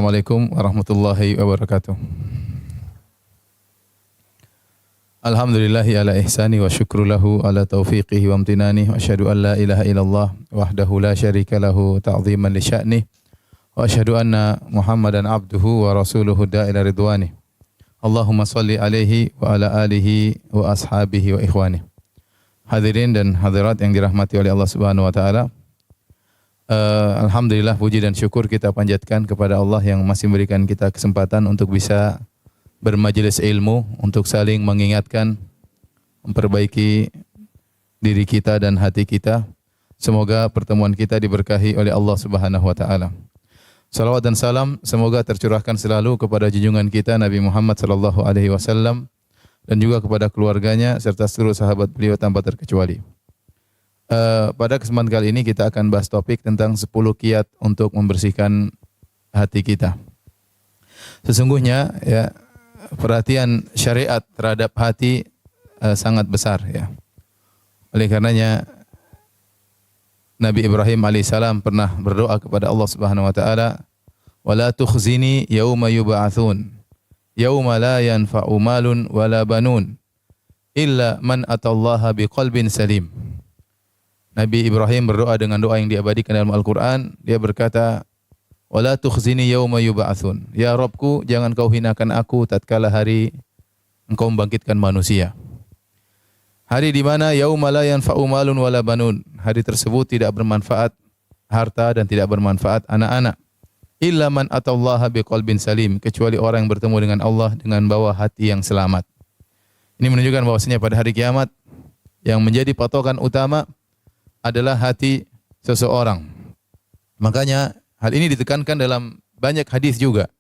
Assalamualaikum warahmatullahi wabarakatuh. Alhamdulillahi ala ihsani wa syukru lahu ala taufiqihi wa amtinani wa asyhadu an la ilaha illallah wahdahu la syarika lahu ta'ziman li sya'ni wa asyhadu anna Muhammadan abduhu wa rasuluhu da'ila ridwani. Allahumma salli alaihi wa ala alihi wa ashabihi wa ikhwani. Hadirin dan hadirat yang dirahmati oleh Allah Subhanahu wa taala. Alhamdulillah, puji dan syukur kita panjatkan kepada Allah yang masih memberikan kita kesempatan untuk bisa bermajelis ilmu, untuk saling mengingatkan, memperbaiki diri kita dan hati kita. Semoga pertemuan kita diberkahi oleh Allah Subhanahu wa taala. Salawat dan salam semoga tercurahkan selalu kepada junjungan kita Nabi Muhammad sallallahu alaihi wasallam dan juga kepada keluarganya serta seluruh sahabat beliau tanpa terkecuali. Pada kesempatan kali ini kita akan bahas topik tentang 10 kiat untuk membersihkan hati kita. Sesungguhnya ya, perhatian syariat terhadap hati sangat besar ya. Oleh karenanya Nabi Ibrahim alaihissalam pernah berdoa kepada Allah Subhanahu wa taala, "Wala tukhzini yauma yub'atsun, yauma la yanfa'u malun wala banun illa man atallaha biqalbin salim." Nabi Ibrahim berdoa dengan doa yang diabadikan dalam Al-Quran. Dia berkata, "Wala tukhzini yauma yub'atsun." Ya Rabbku, jangan kau hinakan aku tatkala hari engkau membangkitkan manusia. Hari di mana yauma la yanfa'u malun wala banun. Hari tersebut tidak bermanfaat harta dan tidak bermanfaat anak-anak. Illa man atallaha biqalbin salim, kecuali orang yang bertemu dengan Allah dengan bawa hati yang selamat. Ini menunjukkan bahwasanya pada hari kiamat yang menjadi patokan utama adalah hati seseorang. Makanya hal ini ditekankan dalam banyak hadis juga.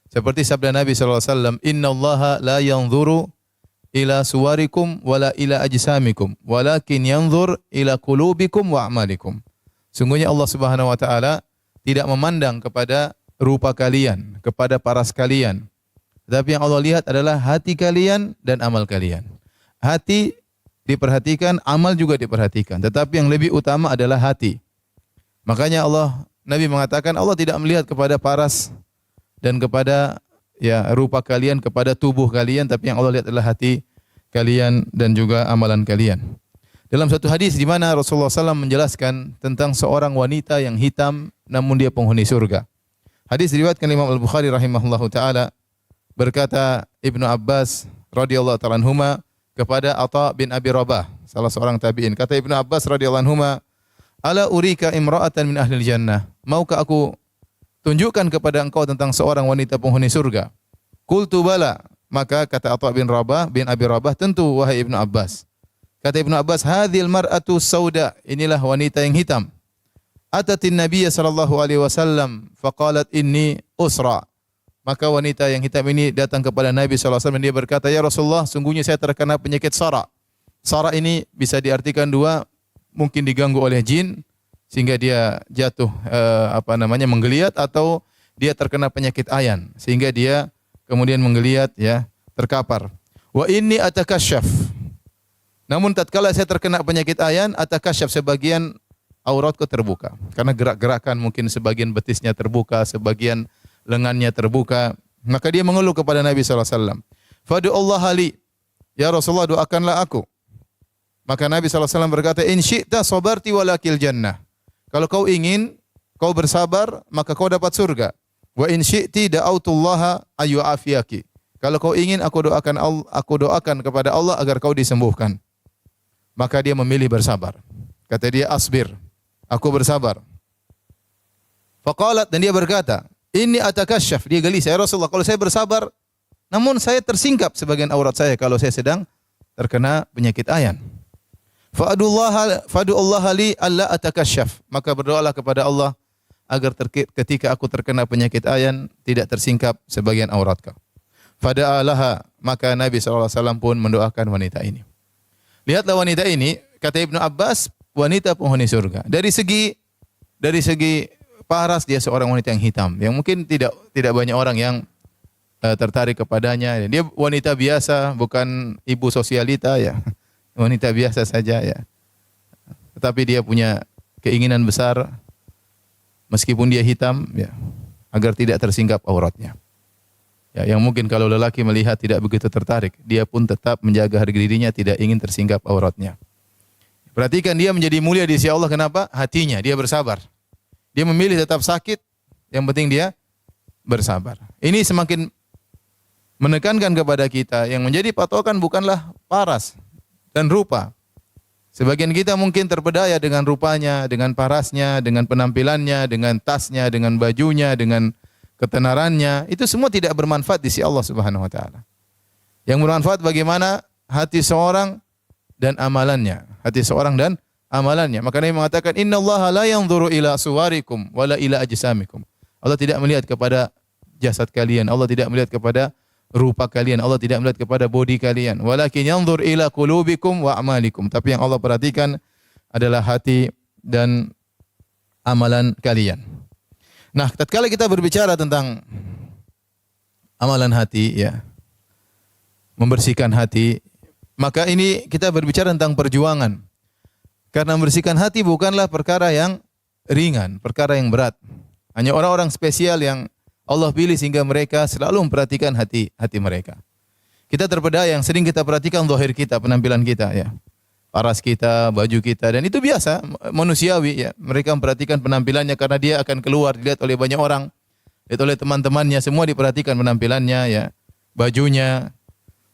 Seperti sabda Nabi sallallahu alaihi wasallam, "Innallaha la yanzuru ila suwarikum wala ila ajsamikum, walakin yanzur ila qulubikum wa a'malikum." Sungguhnya Allah Subhanahu wa taala tidak memandang kepada rupa kalian, kepada paras kalian. Tetapi yang Allah lihat adalah hati kalian dan amal kalian. Hati diperhatikan, amal juga diperhatikan. Tetapi yang lebih utama adalah hati. Makanya Nabi mengatakan Allah tidak melihat kepada paras dan kepada rupa kalian, kepada tubuh kalian, tapi yang Allah lihat adalah hati kalian dan juga amalan kalian. Dalam satu hadis di mana Rasulullah SAW menjelaskan tentang seorang wanita yang hitam namun dia penghuni surga. Hadis diriwayatkan Imam Al-Bukhari rahimahullahu taala, berkata Ibnu Abbas radhiyallahu ta'ala anhuma kepada Atha bin Abi Rabah, salah seorang tabi'in. Kata Ibnu Abbas radhiyallahu anhuma, "Ala urika imra'atan min ahlil jannah?" Maukah aku tunjukkan kepada engkau tentang seorang wanita penghuni surga? Qultu bala. Maka kata Atha bin Abi Rabah, tentu wahai Ibnu Abbas. Kata Ibnu Abbas, "Hadhil mar'atu sauda." Inilah wanita yang hitam. Atatin Nabiyya sallallahu alaihi wasallam faqalat inni usra. Maka wanita yang hitam ini datang kepada Nabi sallallahu alaihi wasallam dan dia berkata, "Ya Rasulullah, sungguhnya saya terkena penyakit sara." Sara ini bisa diartikan dua, mungkin diganggu oleh jin sehingga dia jatuh menggeliat, atau dia terkena penyakit ayan sehingga dia kemudian menggeliat terkapar. "Wa inni atakasyaf." Namun tatkala saya terkena penyakit ayan, atakasyaf, sebagian auratku terbuka. Karena gerak-gerakan mungkin sebagian betisnya terbuka, sebagian lengannya terbuka. Maka dia mengeluh kepada Nabi sallallahu alaihi wasallam. "Fad'ullaha li." Ya Rasulullah, doakanlah aku. Maka Nabi sallallahu alaihi wasallam berkata, "In syi'ta sabarti walakil jannah." Kalau kau ingin, kau bersabar, maka kau dapat surga. "Wa in syi'ti da'autullaha ayyu'afiyaki." Kalau kau ingin, aku doakan kepada Allah agar kau disembuhkan. Maka dia memilih bersabar. Kata dia, "Asbir." Aku bersabar. Faqalat, dan dia berkata, "Inni atakasyaf." Dia gelisah, "Ya Rasulullah, kalau saya bersabar, namun saya tersingkap sebagian aurat saya kalau saya sedang terkena penyakit ayan. Fa'adullaha li alla atakasyaf." Maka berdoalah kepada Allah agar ketika aku terkena penyakit ayan tidak tersingkap sebagian aurat kau. Fada'alaha, maka Nabi SAW pun mendoakan wanita ini. Lihatlah wanita ini, kata Ibnu Abbas, wanita penghuni surga. Dari segi paras dia seorang wanita yang hitam, yang mungkin tidak banyak orang yang tertarik kepadanya. Dia wanita biasa, bukan ibu sosialita ya. Wanita biasa saja ya. Tetapi dia punya keinginan besar meskipun dia hitam ya. agar tidak tersingkap auratnya. Ya, yang mungkin kalau lelaki melihat tidak begitu tertarik, dia pun tetap menjaga harga dirinya, tidak ingin tersingkap auratnya. Perhatikan dia menjadi mulia di sisi Allah, kenapa? Hatinya, dia bersabar. Dia memilih tetap sakit, yang penting dia bersabar. Ini semakin menekankan kepada kita, yang menjadi patokan bukanlah paras dan rupa. Sebagian kita mungkin terpedaya dengan rupanya, dengan parasnya, dengan penampilannya, dengan tasnya, dengan bajunya, dengan ketenarannya. Itu semua tidak bermanfaat di sisi Allah Subhanahu wa taala. Yang bermanfaat bagaimana hati seorang dan amalannya. Hati seorang dan amalannya. Maka Nabi mengatakan, "Innallaha la yanzuru ila suwarikum wala ila ajsamikum." Allah tidak melihat kepada jasad kalian, Allah tidak melihat kepada rupa kalian, Allah tidak melihat kepada bodi kalian. Walakin yanzur ila qulubikum wa a'malikum. Tapi yang Allah perhatikan adalah hati dan amalan kalian. Nah, tatkala kita berbicara tentang amalan hati, ya, membersihkan hati, maka ini kita berbicara tentang perjuangan. Karena membersihkan hati bukanlah perkara yang ringan, perkara yang berat. Hanya orang-orang spesial yang Allah pilih sehingga mereka selalu memperhatikan hati mereka. Kita terpedaya yang sering kita perhatikan zahir kita, penampilan kita, ya. Paras kita, baju kita, dan itu biasa, manusiawi, ya. Mereka memperhatikan penampilannya karena dia akan keluar, dilihat oleh banyak orang, dilihat oleh teman-temannya, semua diperhatikan penampilannya, ya, bajunya.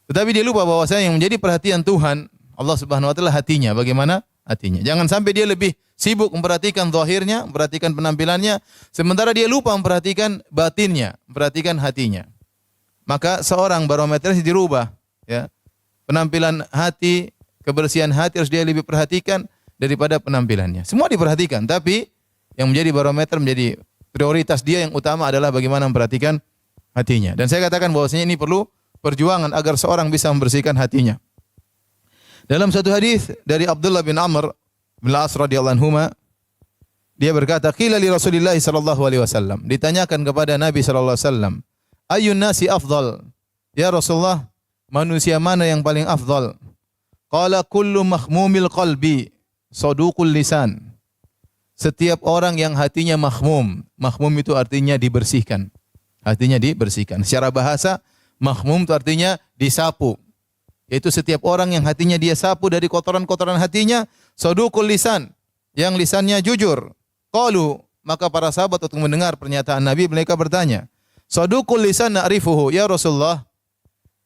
Tetapi dia lupa bahwasanya yang menjadi perhatian Tuhan, Allah Subhanahu wa taala, hatinya. Bagaimana hatinya? Jangan sampai dia lebih sibuk memperhatikan zahirnya, memperhatikan penampilannya, sementara dia lupa memperhatikan batinnya, memperhatikan hatinya. Maka seorang barometernya dirubah, ya. Penampilan hati, kebersihan hati harus dia lebih perhatikan daripada penampilannya. Semua diperhatikan, tapi yang menjadi barometer, menjadi prioritas dia yang utama adalah bagaimana memperhatikan hatinya. Dan saya katakan bahwasanya ini perlu perjuangan agar seorang bisa membersihkan hatinya. Dalam satu hadis dari Abdullah bin Amr bin Al-As radhiyallahu anhuma, dia berkata, qila li Rasulillah sallallahu alaihi wasallam, ditanyakan kepada Nabi sallallahu alaihi wasallam, ayyun nasi afdal? Ya Rasulullah, manusia mana yang paling afdal? Qala kullu mahmumil qalbi saduqul lisan. Setiap orang yang hatinya mahmum. Mahmum itu artinya dibersihkan. Hatinya dibersihkan. Secara bahasa, mahmum itu artinya disapu. Yaitu setiap orang yang hatinya dia sapu dari kotoran-kotoran hatinya, saduqul lisan, yang lisannya jujur. Qalu, maka para sahabat untuk mendengar pernyataan Nabi, mereka bertanya, saduqul lisan na'rifuhu, ya Rasulullah,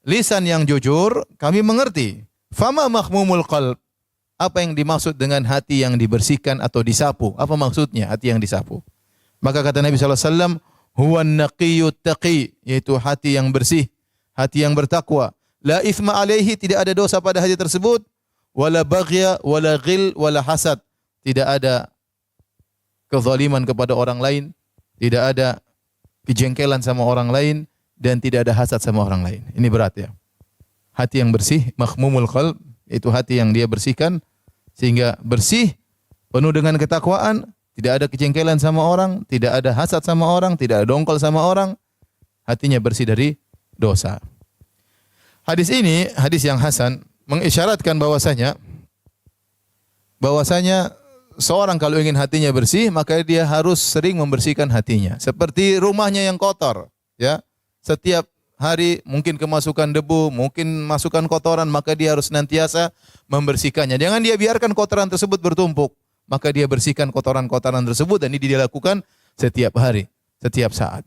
lisan yang jujur kami mengerti. Fama mahmumul qalb, apa yang dimaksud dengan hati yang dibersihkan atau disapu? Apa maksudnya hati yang disapu? Maka kata Nabi SAW, huwa naqiyyut taqi, yaitu hati yang bersih, hati yang bertakwa. La ithma alaihi, tidak ada dosa pada hati tersebut. Wala baghya, wala ghil, wala hasad. Tidak ada kezaliman kepada orang lain, tidak ada kejengkelan sama orang lain, dan tidak ada hasad sama orang lain. Ini berat, ya. Hati yang bersih, mahmumul qalb, itu hati yang dia bersihkan sehingga bersih, penuh dengan ketakwaan, tidak ada kejengkelan sama orang, tidak ada hasad sama orang, tidak ada dongkol sama orang, hatinya bersih dari dosa. Hadis ini, hadis yang hasan, mengisyaratkan bahwasanya seorang kalau ingin hatinya bersih, maka dia harus sering membersihkan hatinya. Seperti rumahnya yang kotor, ya. Setiap hari mungkin kemasukan debu, mungkin masukan kotoran, maka dia harus senantiasa membersihkannya. Jangan dia biarkan kotoran tersebut bertumpuk, maka dia bersihkan kotoran-kotoran tersebut, dan ini dia lakukan setiap hari, setiap saat.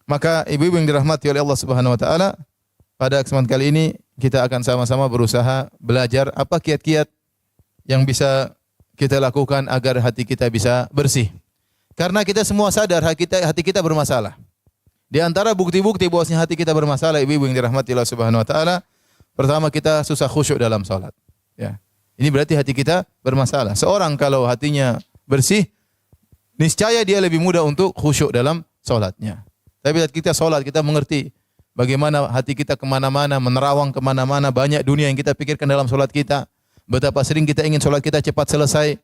Maka ibu-ibu yang dirahmati oleh Allah Subhanahu wa taala, pada kesempatan kali ini kita akan sama-sama berusaha belajar apa kiat-kiat yang bisa kita lakukan agar hati kita bisa bersih. Karena kita semua sadar hati kita bermasalah. Di antara bukti-bukti bahwasanya hati kita bermasalah, ibu-ibu yang dirahmati Allah Subhanahu wa taala, pertama kita susah khusyuk dalam salat. Ya. Ini berarti hati kita bermasalah. Seorang kalau hatinya bersih, niscaya dia lebih mudah untuk khusyuk dalam salatnya. Tapi saat kita salat, kita mengerti bagaimana hati kita kemana-mana, menerawang kemana-mana, banyak dunia yang kita pikirkan dalam salat kita. Betapa sering kita ingin salat kita cepat selesai,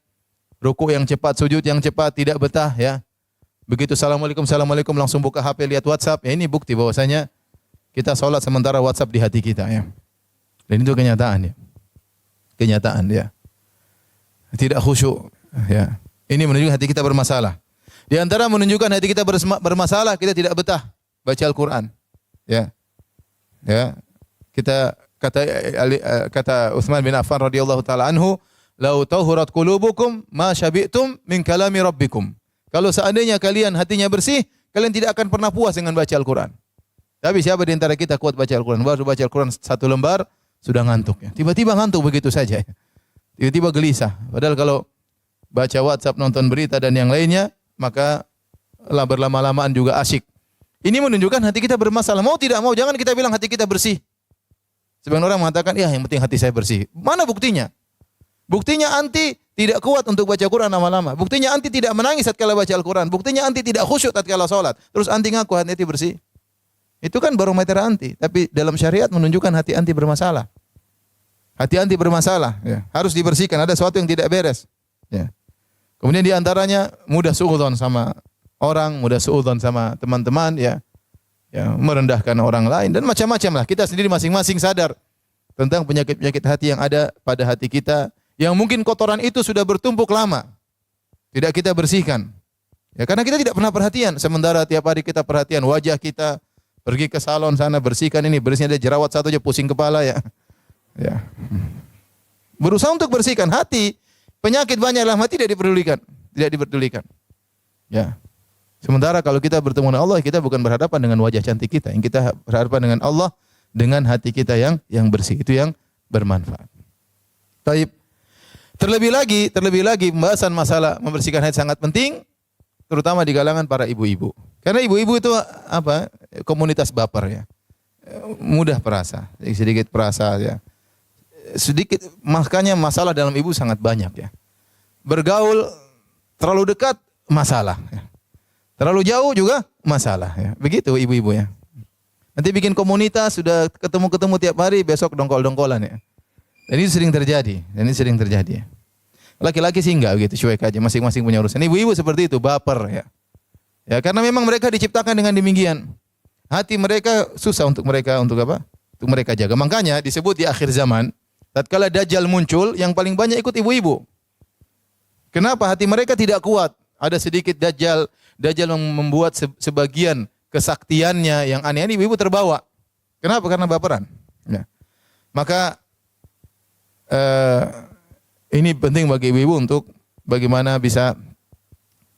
rukuk yang cepat, sujud yang cepat, tidak betah, ya. Begitu assalamualaikum langsung buka HP, lihat WhatsApp. Ya, ini bukti bahwasanya kita salat sementara WhatsApp di hati kita, ya. Dan itu kenyataan, ya. Kenyataan, ya. Tidak khusyuk, ya. Ini menunjukkan hati kita bermasalah. Di antara menunjukkan hati kita bermasalah, kita tidak betah baca Al-Quran. Ya, ya. Kita kata Utsman bin Affan radhiyallahu taala anhu, "Lau tahurat qulubukum ma syabi'tum min kalami rabbikum." Kalau seandainya kalian hatinya bersih, kalian tidak akan pernah puas dengan baca Al-Quran. Tapi siapa di antara kita kuat baca Al-Quran? Baru baca Al-Quran satu lembar sudah ngantuk. Ya. Tiba-tiba ngantuk begitu saja. Tiba-tiba gelisah. Padahal kalau baca WhatsApp, nonton berita dan yang lainnya, maka berlama-lamaan juga asyik. Ini menunjukkan hati kita bermasalah. Mau tidak mau, jangan kita bilang hati kita bersih. Sebagian orang mengatakan, ya yang penting hati saya bersih. Mana buktinya? Buktinya anti tidak kuat untuk baca Quran lama-lama. Buktinya anti tidak menangis tatkala baca Al-Quran. Buktinya anti tidak khusyuk tatkala salat. Terus anti ngaku hati bersih. Itu kan barometer anti. Tapi dalam syariat menunjukkan hati anti bermasalah. Hati anti bermasalah. Ya. Harus dibersihkan. Ada sesuatu yang tidak beres. Ya. Kemudian di antaranya mudah suudzon sama orang, mudah suudzon sama teman-teman, ya, merendahkan orang lain dan macam-macam lah. Kita sendiri masing-masing sadar tentang penyakit-penyakit hati yang ada pada hati kita, yang mungkin kotoran itu sudah bertumpuk lama, tidak kita bersihkan. Ya, karena kita tidak pernah perhatian. Sementara tiap hari kita perhatian wajah kita, pergi ke salon sana bersihkan ini, bersihnya ada jerawat satu aja pusing kepala ya. Ya. Berusaha untuk bersihkan hati. Penyakit banyak dalam hati tidak diperdulikan. Ya. Sementara kalau kita bertemu dengan Allah, kita bukan berhadapan dengan wajah cantik kita. Yang kita berhadapan dengan Allah dengan hati kita yang bersih. Itu yang bermanfaat. Taib. Terlebih lagi pembahasan masalah membersihkan hati sangat penting, terutama di kalangan para ibu-ibu. Karena ibu-ibu itu apa? Komunitas baper ya. Mudah perasa, sedikit perasa ya. Sedikit, makanya masalah dalam ibu sangat banyak ya. Bergaul terlalu dekat masalah ya. Terlalu jauh juga masalah ya. Begitu ibu-ibu ya. Nanti bikin komunitas sudah ketemu tiap hari, besok dongkol-dongkolan ya. Dan ini sering terjadi. Ya. Laki-laki sih enggak begitu, cuek aja, masing-masing punya urusan. Ibu-ibu seperti itu, baper ya. Ya, karena memang mereka diciptakan dengan demikian. Hati mereka susah untuk mereka jaga. Makanya disebut di akhir zaman, tatkala Dajjal muncul, yang paling banyak ikut ibu-ibu. Kenapa? Hati mereka tidak kuat. Ada sedikit Dajjal membuat sebagian kesaktiannya yang aneh-aneh, ibu-ibu terbawa. Kenapa? Karena baperan. Ya. Maka ini penting bagi ibu-ibu untuk bagaimana bisa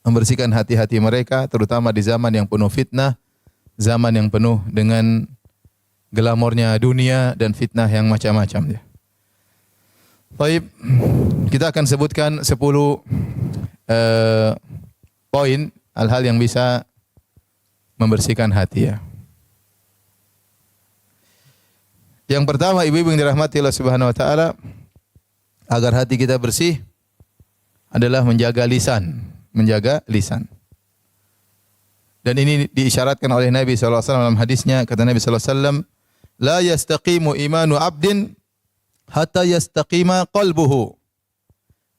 membersihkan hati-hati mereka, terutama di zaman yang penuh fitnah, zaman yang penuh dengan glamornya dunia dan fitnah yang macam-macam. Ya. Baik, kita akan sebutkan 10 poin hal-hal yang bisa membersihkan hati ya. Yang pertama, ibu-ibu yang dirahmati Allah Subhanahu wa taala, agar hati kita bersih adalah menjaga lisan. Dan ini diisyaratkan oleh Nabi sallallahu alaihi wasallam dalam hadisnya, kata Nabi sallallahu alaihi wasallam, "La yastaqimu imanu 'abdin hatta yastaqima qalbuhu."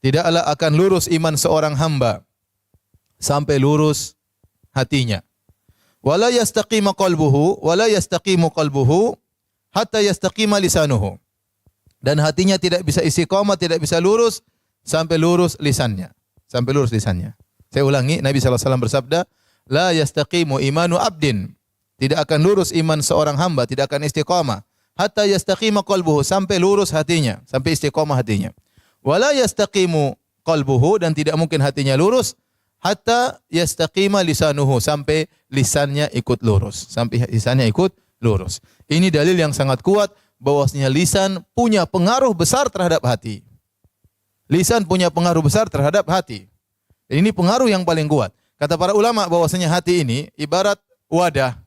Tidaklah akan lurus iman seorang hamba sampai lurus hatinya. Wala yastaqimu qalbuhu hatta yastaqima lisanuhu. Dan hatinya tidak bisa istiqamah, tidak bisa lurus sampai lurus lisannya. Saya ulangi, Nabi sallallahu alaihi wasallam bersabda, "La yastaqimu imanu 'abdin." Tidak akan lurus iman seorang hamba, tidak akan istiqamah hatta yastaqima qalbuhu, sampai lurus hatinya, sampai istiqamah hatinya. Wala yastaqimu qalbuhu, dan tidak mungkin hatinya lurus hatta yastaqima lisanuhu, sampai lisannya ikut lurus, Ini dalil yang sangat kuat bahwasanya lisan punya pengaruh besar terhadap hati. Dan ini pengaruh yang paling kuat. Kata para ulama bahwasanya hati ini ibarat wadah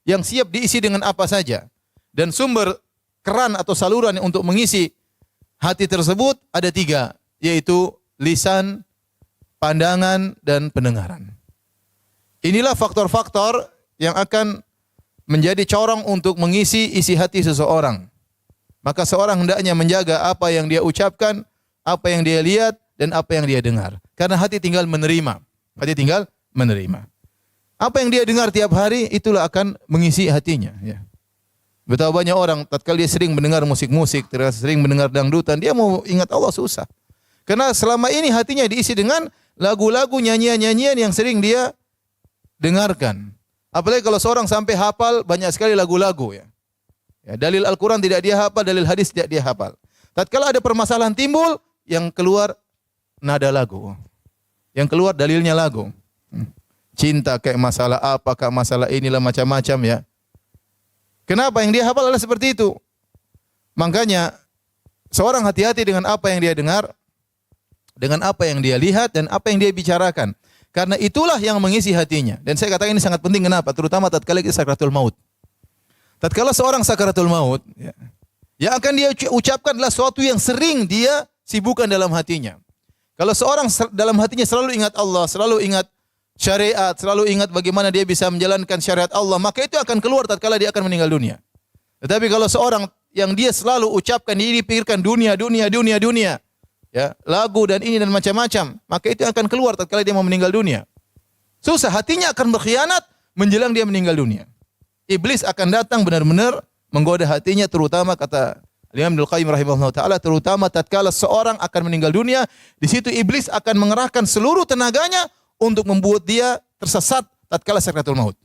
yang siap diisi dengan apa saja. Dan sumber keran atau saluran untuk mengisi hati tersebut ada 3, yaitu lisan, pandangan, dan pendengaran. Inilah faktor-faktor yang akan menjadi corong untuk mengisi isi hati seseorang. Maka seorang hendaknya menjaga apa yang dia ucapkan, apa yang dia lihat, dan apa yang dia dengar. Karena hati tinggal menerima. Apa yang dia dengar tiap hari, itulah akan mengisi hatinya. Ya. Betapa banyak orang, tatkala dia sering mendengar musik-musik, sering mendengar dangdutan, dia mau ingat Allah susah. Karena selama ini hatinya diisi dengan lagu-lagu, nyanyian-nyanyian yang sering dia dengarkan. Apalagi kalau seorang sampai hafal banyak sekali lagu-lagu ya. Ya, dalil Al-Quran tidak dia hafal, dalil hadis tidak dia hafal. Tatkala ada permasalahan timbul, yang keluar nada lagu. Yang keluar dalilnya lagu. Cinta kayak masalah apa, kayak masalah inilah macam-macam ya. Kenapa? Yang dia hafal adalah seperti itu. Makanya seorang hati-hati dengan apa yang dia dengar, dengan apa yang dia lihat dan apa yang dia bicarakan. Karena itulah yang mengisi hatinya. Dan saya katakan ini sangat penting, kenapa? Terutama tatkala kita sakratul maut. Tatkala seorang sakratul maut, ya, yang akan dia ucapkan adalah sesuatu yang sering dia sibukkan dalam hatinya. Kalau seorang dalam hatinya selalu ingat Allah, selalu ingat syariat, selalu ingat bagaimana dia bisa menjalankan syariat Allah, maka itu akan keluar tatkala dia akan meninggal dunia. Tetapi kalau seorang yang dia selalu ucapkan, dia pikirkan dunia, ya, lagu dan ini dan macam-macam, maka itu akan keluar tatkala dia mau meninggal dunia. Susah, hatinya akan berkhianat menjelang dia meninggal dunia. Iblis akan datang benar-benar menggoda hatinya, terutama kata Imam Ibnu Qayyim rahimahullah taala, terutama tatkala seorang akan meninggal dunia, di situ iblis akan mengerahkan seluruh tenaganya untuk membuat dia tersesat tatkala sakratul maut.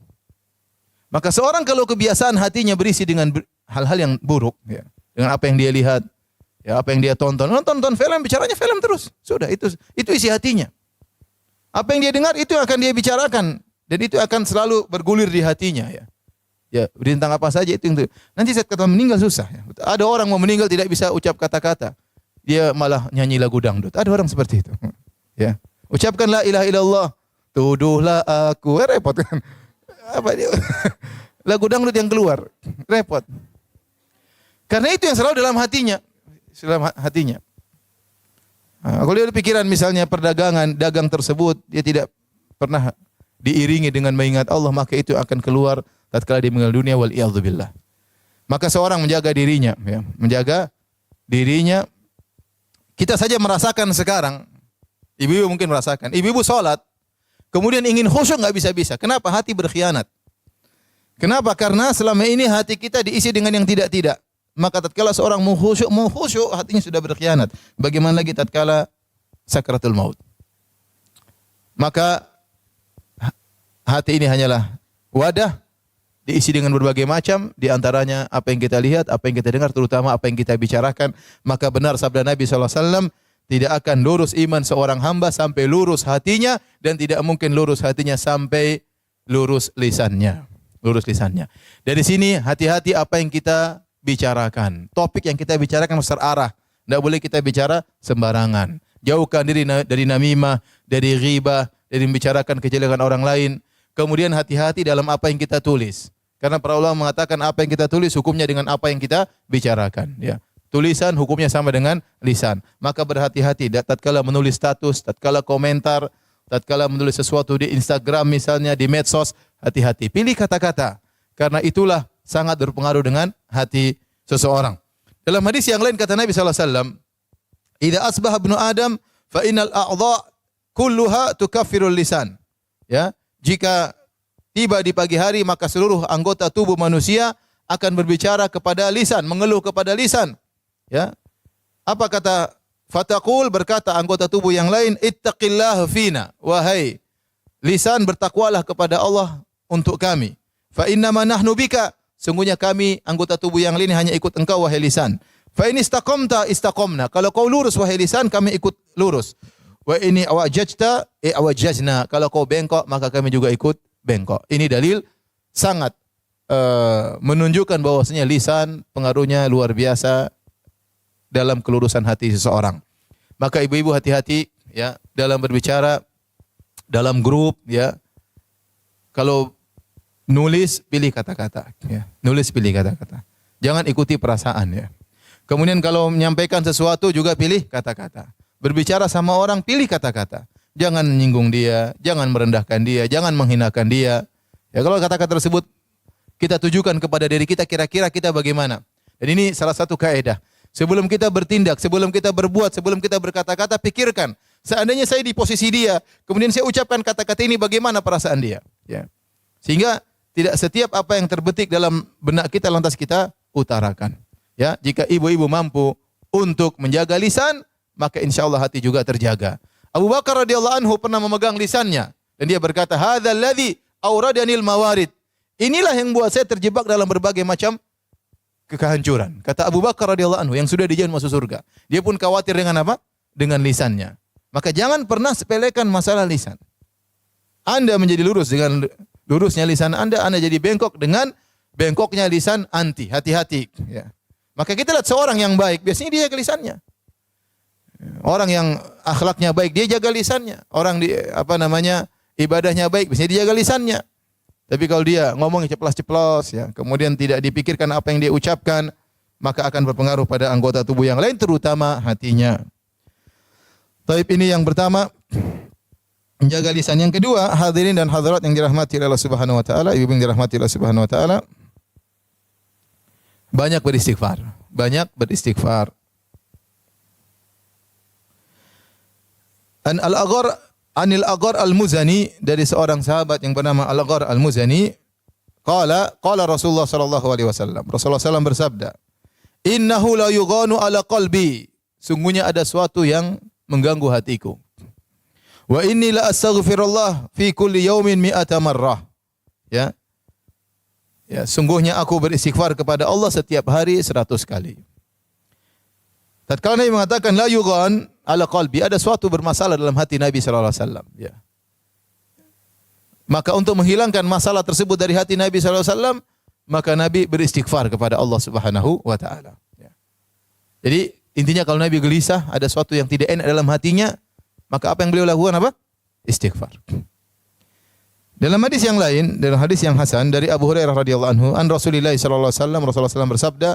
Maka seorang kalau kebiasaan hatinya berisi dengan hal-hal yang buruk, ya, dengan apa yang dia lihat, ya, apa yang dia tonton film, bicaranya film terus. Sudah, itu isi hatinya. Apa yang dia dengar itu akan dia bicarakan dan itu akan selalu bergulir di hatinya, ya. Ya, tentang apa saja itu. Nanti saat kata meninggal susah. Ya. Ada orang mau meninggal tidak bisa ucap kata-kata. Dia malah nyanyi lagu dangdut. Ada orang seperti itu. Ya. Ucapkan la ilaha illallah. Tuduhlah aku. Repot kan. Apa dia? Lagu dangdut yang keluar. Repot. Karena itu yang selalu dalam hatinya. Dalam hatinya. Nah, kalau dia ada pikiran misalnya perdagangan, dagang tersebut dia tidak pernah diiringi dengan mengingat Allah, maka itu akan keluar tatkala dia meninggal dunia, wal iyadzubillah. Maka seorang menjaga dirinya, ya, menjaga dirinya. Kita saja merasakan sekarang, ibu-ibu mungkin merasakan, ibu-ibu sholat, kemudian ingin khusyuk nggak bisa-bisa. Kenapa? Hati berkhianat. Kenapa? Karena selama ini hati kita diisi dengan yang tidak-tidak. Maka tatkala seorang mau khusyuk, hatinya sudah berkhianat. Bagaimana lagi tatkala sakratul maut? Maka hati ini hanyalah wadah diisi dengan berbagai macam, di antaranya apa yang kita lihat, apa yang kita dengar, terutama apa yang kita bicarakan. Maka benar sabda Nabi SAW, tidak akan lurus iman seorang hamba sampai lurus hatinya, dan tidak mungkin lurus hatinya sampai lurus lisannya. Lurus lisannya. Dari sini hati-hati apa yang kita bicarakan. Topik yang kita bicarakan harus terarah. Tidak boleh kita bicara sembarangan. Jauhkan diri dari namimah, dari ghibah, dari membicarakan kejelekan orang lain. Kemudian hati-hati dalam apa yang kita tulis. Karena para ulama mengatakan apa yang kita tulis hukumnya dengan apa yang kita bicarakan. Ya. Tulisan hukumnya sama dengan lisan. Maka berhati-hati tatkala menulis status, tatkala komentar, tatkala menulis sesuatu di Instagram misalnya, di medsos, hati-hati. Pilih kata-kata. Karena itulah sangat berpengaruh dengan hati seseorang. Dalam hadis yang lain kata Nabi SAW, "Idza asbaha ibnu Adam fa innal a'dha kulluha tukaffirul lisan." Ya, jika tiba di pagi hari maka seluruh anggota tubuh manusia akan berbicara kepada lisan, mengeluh kepada lisan. Ya. Apa kata Fataqul, berkata anggota tubuh yang lain, "Ittaqillah fina." Wahai lisan, bertakwalah kepada Allah untuk kami. Fa innama nahnu bika. Sungguhnya kami anggota tubuh yang lain hanya ikut engkau wahai lisan. Fa in istaqamta istaqamna. Kalau kau lurus wahai lisan, kami ikut lurus. Wa ini awajajta awajajna. Kalau kau bengkok maka kami juga ikut bengkok. Ini dalil sangat menunjukkan bahwasanya lisan pengaruhnya luar biasa dalam kelurusan hati seseorang. Maka ibu-ibu hati-hati ya dalam berbicara dalam grup ya. Kalau nulis pilih kata-kata ya. Nulis pilih kata-kata. Jangan ikuti perasaan ya. Kemudian kalau menyampaikan sesuatu juga pilih kata-kata. Berbicara sama orang pilih kata-kata. Jangan menyinggung dia, jangan merendahkan dia, jangan menghinakan dia. Ya kalau kata-kata tersebut kita tujukan kepada diri kita, kira-kira kita bagaimana? Dan ini salah satu kaidah. Sebelum kita bertindak, sebelum kita berbuat, sebelum kita berkata-kata, pikirkan. Seandainya saya di posisi dia, kemudian saya ucapkan kata-kata ini, bagaimana perasaan dia? Ya. Sehingga tidak setiap apa yang terbetik dalam benak kita lantas kita utarakan. Ya, jika ibu-ibu mampu untuk menjaga lisan, maka insya Allah hati juga terjaga. Abu Bakar radhiyallahu anhu pernah memegang lisannya dan dia berkata, "Hadzal ladzi awradanil mawarid." Inilah yang buat saya terjebak dalam berbagai macam kehancuran. Kata Abu Bakar radhiyallahu anhu yang sudah dijamin masuk surga. Dia pun khawatir dengan apa? Dengan lisannya. Maka jangan pernah sepelekan masalah lisan. Anda menjadi lurus dengan lurusnya lisan Anda jadi bengkok dengan bengkoknya lisan anti. Hati-hati. Ya. Maka kita lihat seorang yang baik, biasanya dia jaga lisannya. Orang yang akhlaknya baik, dia jaga lisannya. Orang ibadahnya baik, biasanya dia jaga lisannya. Tapi kalau dia ngomong ceplas-ceplos, ya, kemudian tidak dipikirkan apa yang dia ucapkan, maka akan berpengaruh pada anggota tubuh yang lain, terutama hatinya. Taib ini yang pertama, menjaga lisan. Yang kedua, hadirin dan hadirat yang dirahmati Allah Subhanahu wa taala, ibu yang dirahmati Allah Subhanahu wa taala, banyak beristighfar. Banyak beristighfar. Anil Aghar al-Muzani, dari seorang sahabat yang bernama Al-Aghar al-Muzani, qala Rasulullah sallallahu alaihi wasallam. Rasulullah sallallahu bersabda, "Innahu la yughanu ala qalbi." Sungguhnya ada sesuatu yang mengganggu hatiku. Wa inni la astaghfirullah fi kulli yaumin mi'ata marrah. Ya. Ya, sungguhnya aku beristighfar kepada Allah setiap hari 100 kali. Tatkala Nabi mengatakan la yughan ala qalbi, ada suatu bermasalah dalam hati Nabi sallallahu alaihi wasallam, ya. Maka untuk menghilangkan masalah tersebut dari hati Nabi sallallahu alaihi wasallam, maka Nabi beristighfar kepada Allah Subhanahu wa taala, ya. Jadi intinya kalau Nabi gelisah, ada sesuatu yang tidak enak dalam hatinya, maka apa yang beliau lakukan apa? Istighfar. Dalam hadis yang lain, dalam hadis yang hasan dari Abu Hurairah radhiyallahu anhu, an Rasulillah sallallahu alaihi wasallam, Rasulullah sallallahu bersabda,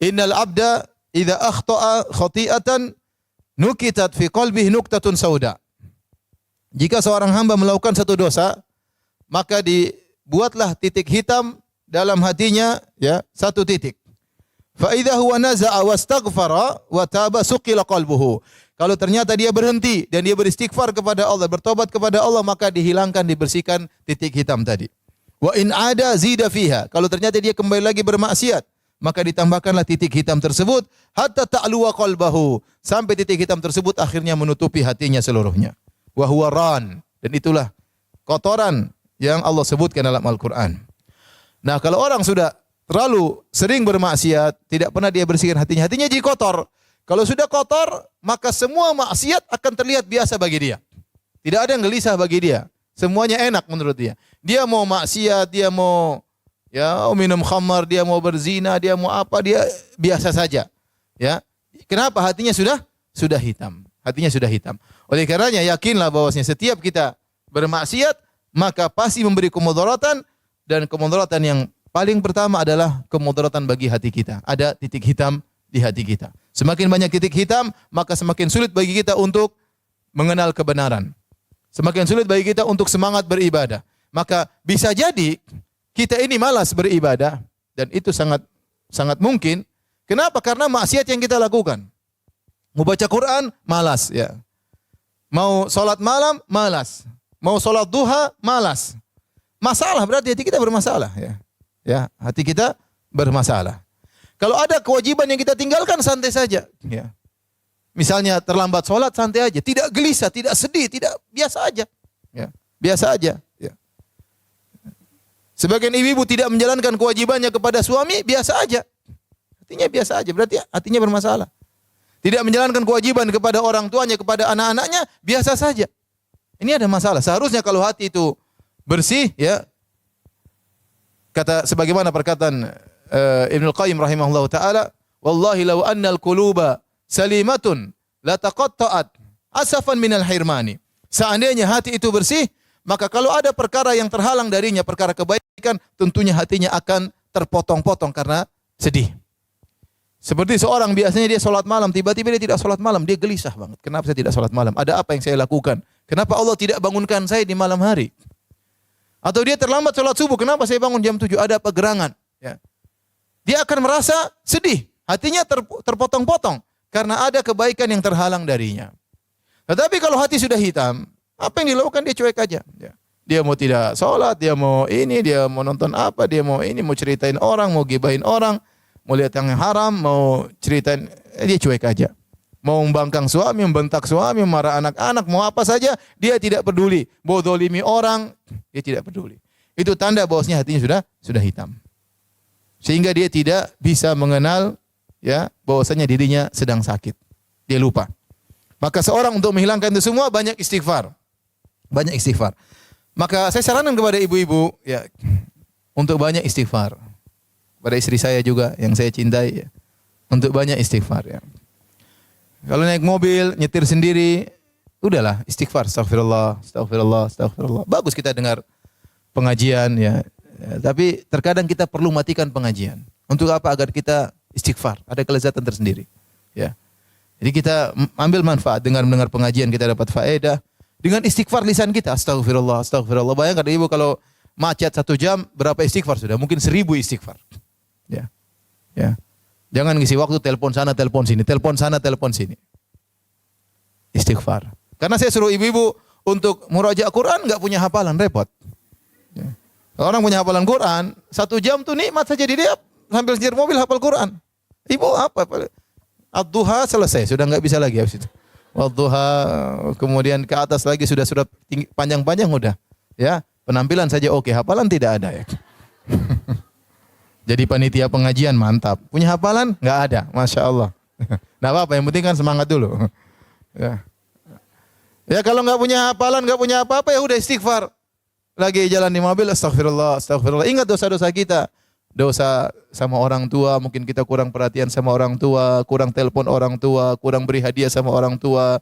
"Innal abda idza akhta'a khati'atan nukitat fi qalbihi nuktatun sauda." Jika seorang hamba melakukan satu dosa, maka dibuatlah titik hitam dalam hatinya, ya, satu titik. Fa idza huwa naza'a wastaghfara wa taba suqila qalbuhu. Kalau ternyata dia berhenti dan dia beristighfar kepada Allah, bertobat kepada Allah, maka dihilangkan, dibersihkan titik hitam tadi. Wa in ada zida fiha. Kalau ternyata dia kembali lagi bermaksiat, maka ditambahkanlah titik hitam tersebut hatta ta'luwa qalbahu, sampai titik hitam tersebut akhirnya menutupi hatinya seluruhnya. Wa huwa ran, dan itulah kotoran yang Allah sebutkan dalam Al-Qur'an. Nah, kalau orang sudah terlalu sering bermaksiat, tidak pernah dia bersihkan hatinya, hatinya jadi kotor. Kalau sudah kotor, maka semua maksiat akan terlihat biasa bagi dia. Tidak ada yang gelisah bagi dia. Semuanya enak menurut dia. Dia mau maksiat, dia mau minum khamar, dia mau berzina, dia mau apa, dia biasa saja. Ya. Kenapa? Hatinya sudah hitam. Hatinya sudah hitam. Oleh karenanya yakinlah bahwasanya setiap kita bermaksiat, maka pasti memberi kemudaratan, dan kemudaratan yang paling pertama adalah kemudaratan bagi hati kita. Ada titik hitam di hati kita. Semakin banyak titik hitam, maka semakin sulit bagi kita untuk mengenal kebenaran. Semakin sulit bagi kita untuk semangat beribadah. Maka bisa jadi kita ini malas beribadah, dan itu sangat mungkin. Kenapa? Karena maksiat yang kita lakukan. Mau baca Quran, malas, ya. Mau salat malam, malas. Mau salat duha, malas. Masalah, berarti hati kita bermasalah, ya. Ya, hati kita bermasalah. Kalau ada kewajiban yang kita tinggalkan, santai saja, ya. Misalnya terlambat sholat, santai aja, tidak gelisah, tidak sedih, tidak, biasa aja, ya. Biasa aja, ya. Sebagian ibu-ibu tidak menjalankan kewajibannya kepada suami, biasa aja, hatinya biasa aja, berarti hatinya bermasalah. Tidak menjalankan kewajiban kepada orang tuanya, kepada anak-anaknya, biasa saja. Ini ada masalah. Seharusnya kalau hati itu bersih, ya, kata sebagaimana perkataan Ibnu Qayyim rahimahullahu taala, wallahi law annal quluba salimatun la taqatta'at asafan minal hirmani. Seandainya hati itu bersih, maka kalau ada perkara yang terhalang darinya, perkara kebaikan, tentunya hatinya akan terpotong-potong karena sedih. Seperti seorang biasanya dia salat malam, tiba-tiba dia tidak salat malam, dia gelisah banget. Kenapa saya tidak salat malam? Ada apa yang saya lakukan? Kenapa Allah tidak bangunkan saya di malam hari? Atau dia terlambat salat subuh, kenapa saya bangun jam 7? Ada apa gerangan? Ya. Dia akan merasa sedih, hatinya terpotong-potong karena ada kebaikan yang terhalang darinya. Tetapi kalau hati sudah hitam, apa yang dilakukan? Dia cuek aja. Dia mau tidak sholat, dia mau ini, dia mau nonton apa, dia mau ini, mau ceritain orang, mau gibahin orang, mau lihat yang haram, mau ceritain, dia cuek aja. Mau membangkang suami, membentak suami, marah anak-anak, mau apa saja, dia tidak peduli. Mau dolimi orang, dia tidak peduli. Itu tanda bahwasanya hatinya sudah hitam. Sehingga dia tidak bisa mengenal ya bahwasanya dirinya sedang sakit. Dia lupa. Maka seorang untuk menghilangkan itu semua banyak istighfar. Banyak istighfar. Maka saya sarankan kepada ibu-ibu ya untuk banyak istighfar. Pada istri saya juga yang saya cintai ya, untuk banyak istighfar ya. Kalau naik mobil, nyetir sendiri, udahlah istighfar, astagfirullah, astagfirullah, astagfirullah. Bagus kita dengar pengajian ya. Tapi terkadang kita perlu matikan pengajian. Untuk apa? Agar kita istighfar, ada kelezatan tersendiri. Ya. Jadi kita ambil manfaat dengan mendengar pengajian, kita dapat faedah. Dengan istighfar lisan kita, astagfirullah, astagfirullah. Bayangkan ibu kalau macet 1 jam, berapa istighfar sudah? Mungkin 1000 istighfar. Ya. Ya. Jangan ngisi waktu telepon sana, telepon sini, telepon sana, telepon sini. Istighfar. Karena saya suruh ibu-ibu untuk murajaah Quran enggak punya hafalan, repot. Ya. Kalau orang punya hafalan Quran, 1 jam tuh nikmat saja dia sambil setir mobil hafal Quran. Ibu apa? Ad-duha selesai, sudah enggak bisa lagi habis itu. Wad-duha kemudian ke atas lagi sudah panjang-panjang udah. Ya, penampilan saja oke, hafalan tidak ada ya. Jadi panitia pengajian mantap. Punya hafalan? Enggak ada. Masya Allah. Nah apa-apa, yang penting kan semangat dulu. Ya, ya kalau enggak punya hafalan, enggak punya apa-apa ya udah istighfar. Lagi jalan di mobil, astagfirullah, astagfirullah. Ingat dosa-dosa kita. Dosa sama orang tua, mungkin kita kurang perhatian sama orang tua, kurang telepon orang tua, kurang beri hadiah sama orang tua,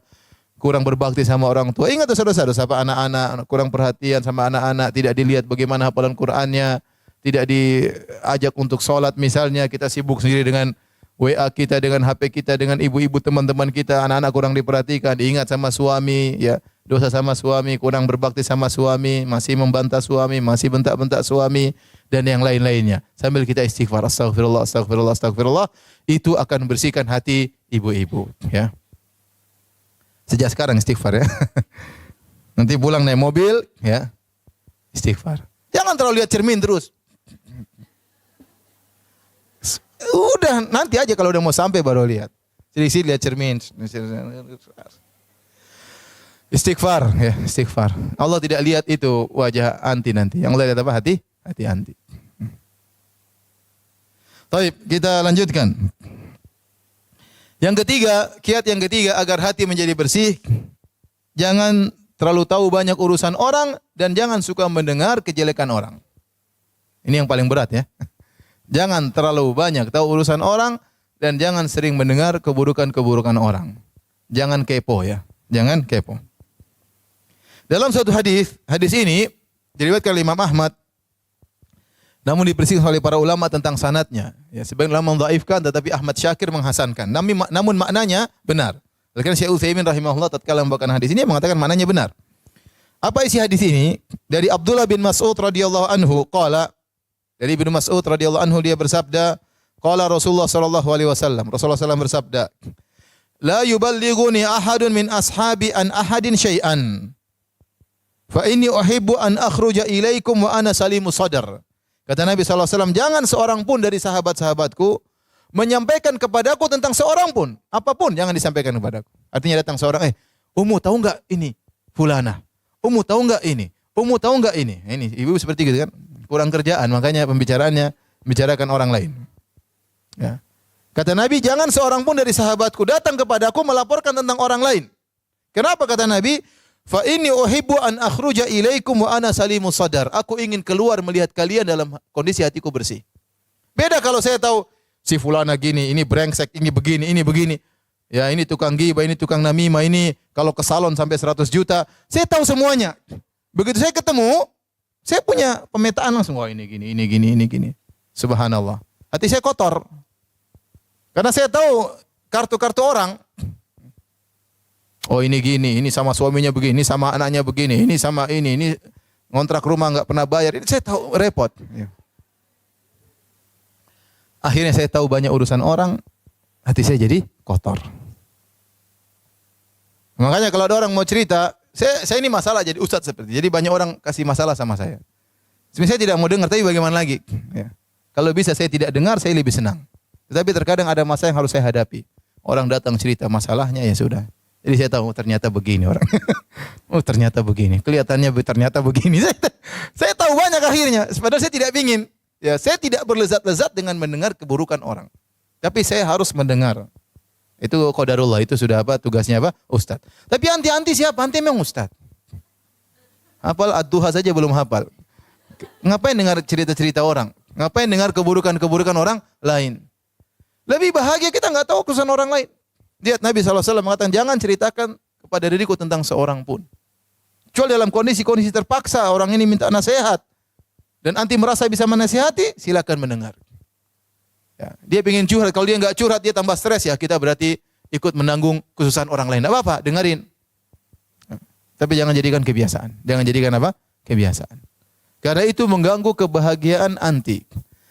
kurang berbakti sama orang tua. Ingat dosa-dosa, dosa apa anak-anak, kurang perhatian sama anak-anak, tidak dilihat bagaimana hafalan Qur'annya, tidak diajak untuk sholat misalnya, kita sibuk sendiri dengan WA kita, dengan HP kita, dengan ibu-ibu teman-teman kita, anak-anak kurang diperhatikan, diingat sama suami, ya dosa sama suami, kurang berbakti sama suami, masih membantah suami, masih bentak-bentak suami, dan yang lain-lainnya. Sambil kita istighfar, astagfirullah, astagfirullah, astagfirullah, itu akan bersihkan hati ibu-ibu. Ya. Sejak sekarang istighfar ya. Nanti pulang naik mobil, ya istighfar. Jangan terlalu lihat cermin terus. Udah nanti aja kalau udah mau sampai baru lihat. Sini lihat cermin. Istighfar ya, istighfar. Allah tidak lihat itu wajah anti nanti. Yang Allah lihat apa? Hati anti. Baik, kita lanjutkan. Yang ketiga, kiat yang ketiga agar hati menjadi bersih, jangan terlalu tahu banyak urusan orang dan jangan suka mendengar kejelekan orang. Ini yang paling berat ya. Jangan terlalu banyak tahu urusan orang dan jangan sering mendengar keburukan-keburukan orang. Jangan kepo ya. Jangan kepo. Dalam suatu hadis ini diriwayatkan oleh Imam Ahmad, namun dipersihkan oleh para ulama tentang sanadnya. Ya, sebagian ulama mendhaifkan tetapi Ahmad Syakir menghasankan. Namun maknanya benar. Oleh karena Syekh Utsaimin rahimahullah tatkala membawakan hadis ini mengatakan maknanya benar. Apa isi hadis ini? Dari Abdullah bin Mas'ud radhiyallahu anhu qala, dari Ibnu Mas'ud radhiyallahu anhu dia bersabda, qala Rasulullah sallallahu alaihi wasallam. Rasulullah sallallahu bersabda, "La yuballighuni ahadun min ashabi an ahadin syai'an. Fa inni uhibbu an akhruja ilaikum wa ana salimus sadar." Kata Nabi sallallahu alaihi wasallam, jangan seorang pun dari sahabat-sahabatku menyampaikan kepadaku tentang seorang pun, apapun jangan disampaikan kepadaku. Artinya datang seorang, Ummu tahu enggak ini fulana? Ummu tahu enggak ini? Ummu tahu enggak ini? Ini ibu seperti gitu kan? Kurang kerjaan, makanya pembicaraannya bicarakan orang lain. Ya. Kata Nabi, jangan seorang pun dari sahabatku datang kepadaku melaporkan tentang orang lain. Kenapa kata Nabi? Fa inni uhibbu an akhruja ilaikum wa ana salimus sadar. Aku ingin keluar melihat kalian dalam kondisi hatiku bersih. Beda kalau saya tahu si fulana gini, ini brengsek, ini begini, ini begini. Ya, ini tukang ghibah, ini tukang namimah, ini kalau ke salon sampai 100 juta. Saya tahu semuanya. Begitu saya ketemu, saya punya pemetaan langsung, wah ini gini, ini gini, ini gini. Subhanallah. Hati saya kotor. Karena saya tahu kartu-kartu orang. Oh ini gini, ini sama suaminya begini, ini sama anaknya begini, ini sama ini ngontrak rumah nggak pernah bayar. Ini saya tahu repot. Akhirnya saya tahu banyak urusan orang, hati saya jadi kotor. Makanya kalau ada orang mau cerita, saya ini masalah jadi ustadz seperti. Jadi banyak orang kasih masalah sama saya. Sebenarnya saya tidak mau dengar, tapi bagaimana lagi? Ya. Kalau bisa saya tidak dengar, saya lebih senang. Tetapi terkadang ada masalah yang harus saya hadapi. Orang datang cerita masalahnya, ya sudah. Jadi saya tahu ternyata begini orang. Oh ternyata begini. Kelihatannya ternyata begini. Saya tahu banyak akhirnya. Padahal saya tidak ingin. Ya, saya tidak berlezat-lezat dengan mendengar keburukan orang. Tapi saya harus mendengar. Itu qadarullah, itu sudah apa? Tugasnya apa? Ustaz. Tapi anti siapa? Anti memang ustaz. Hafal ad-duha saja belum hafal. Ngapain dengar cerita-cerita orang? Ngapain dengar keburukan-keburukan orang lain? Lebih bahagia kita nggak tahu kesan orang lain. Lihat Nabi SAW mengatakan, jangan ceritakan kepada diriku tentang seorang pun. Kecuali dalam kondisi-kondisi terpaksa orang ini minta nasihat. Dan anti merasa bisa menasihati, silakan mendengar. Ya, dia ingin curhat, kalau dia nggak curhat dia tambah stres ya, kita berarti ikut menanggung kesusahan orang lain. Tidak apa-apa, dengerin. Tapi jangan jadikan kebiasaan. Jangan jadikan apa? Kebiasaan. Karena itu mengganggu kebahagiaan anti.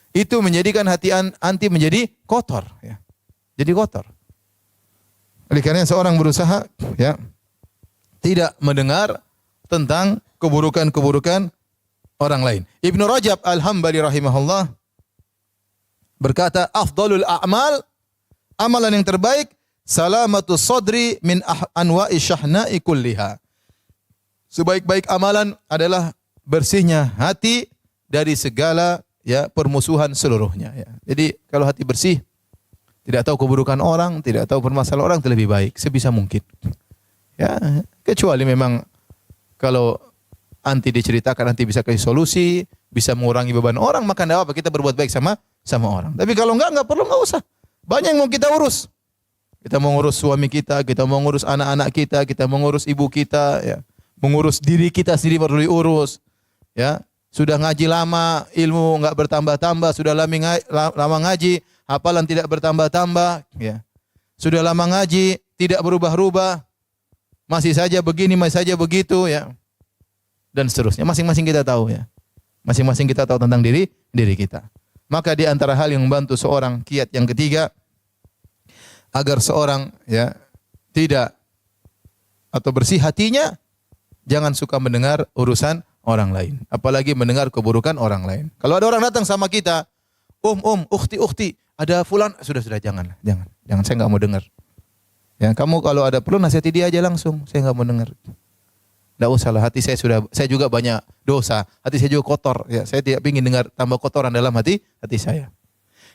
Itu menjadikan hati anti menjadi kotor. Ya. Jadi kotor. Oleh karena seorang berusaha ya tidak mendengar tentang keburukan-keburukan orang lain. Ibnu Rajab Al-Hambali rahimahullah berkata, afdalul a'mal, amalan yang terbaik, salamatus sadri min anwa'i syahna'i kulliha. Sebaik-baik amalan adalah bersihnya hati dari segala ya permusuhan seluruhnya ya. Jadi kalau hati bersih, tidak tahu keburukan orang, tidak tahu permasalahan orang, itu lebih baik sebisa mungkin. Ya, kecuali memang kalau anti diceritakan, nanti bisa kasih solusi, bisa mengurangi beban orang, maka tidak apa, kita berbuat baik sama orang. Tapi kalau enggak perlu, enggak usah. Banyak yang mau kita urus. Kita mau ngurus suami kita mau ngurus anak-anak kita mau ngurus ibu kita, ya. Mengurus diri kita sendiri perlu diurus. Ya, sudah ngaji lama, ilmu enggak bertambah-tambah, sudah lama ngaji, hafalan tidak bertambah-tambah, ya. Sudah lama ngaji, tidak berubah-ubah, masih saja begini, masih saja begitu, ya. Dan seterusnya. Masing-masing kita tahu ya. Masing-masing kita tahu tentang diri kita. Maka di antara hal yang membantu seorang kiat yang ketiga agar seorang ya tidak atau bersih hatinya, jangan suka mendengar urusan orang lain, apalagi mendengar keburukan orang lain. Kalau ada orang datang sama kita, ukhti, ada fulan, sudah jangan, saya enggak mau dengar. Ya, kamu kalau ada perlu nasihati dia aja langsung, saya enggak mau dengar. Tidak usah lah, hati saya juga banyak dosa, hati saya juga kotor. Ya, saya tidak ingin dengar tambah kotoran dalam hati saya.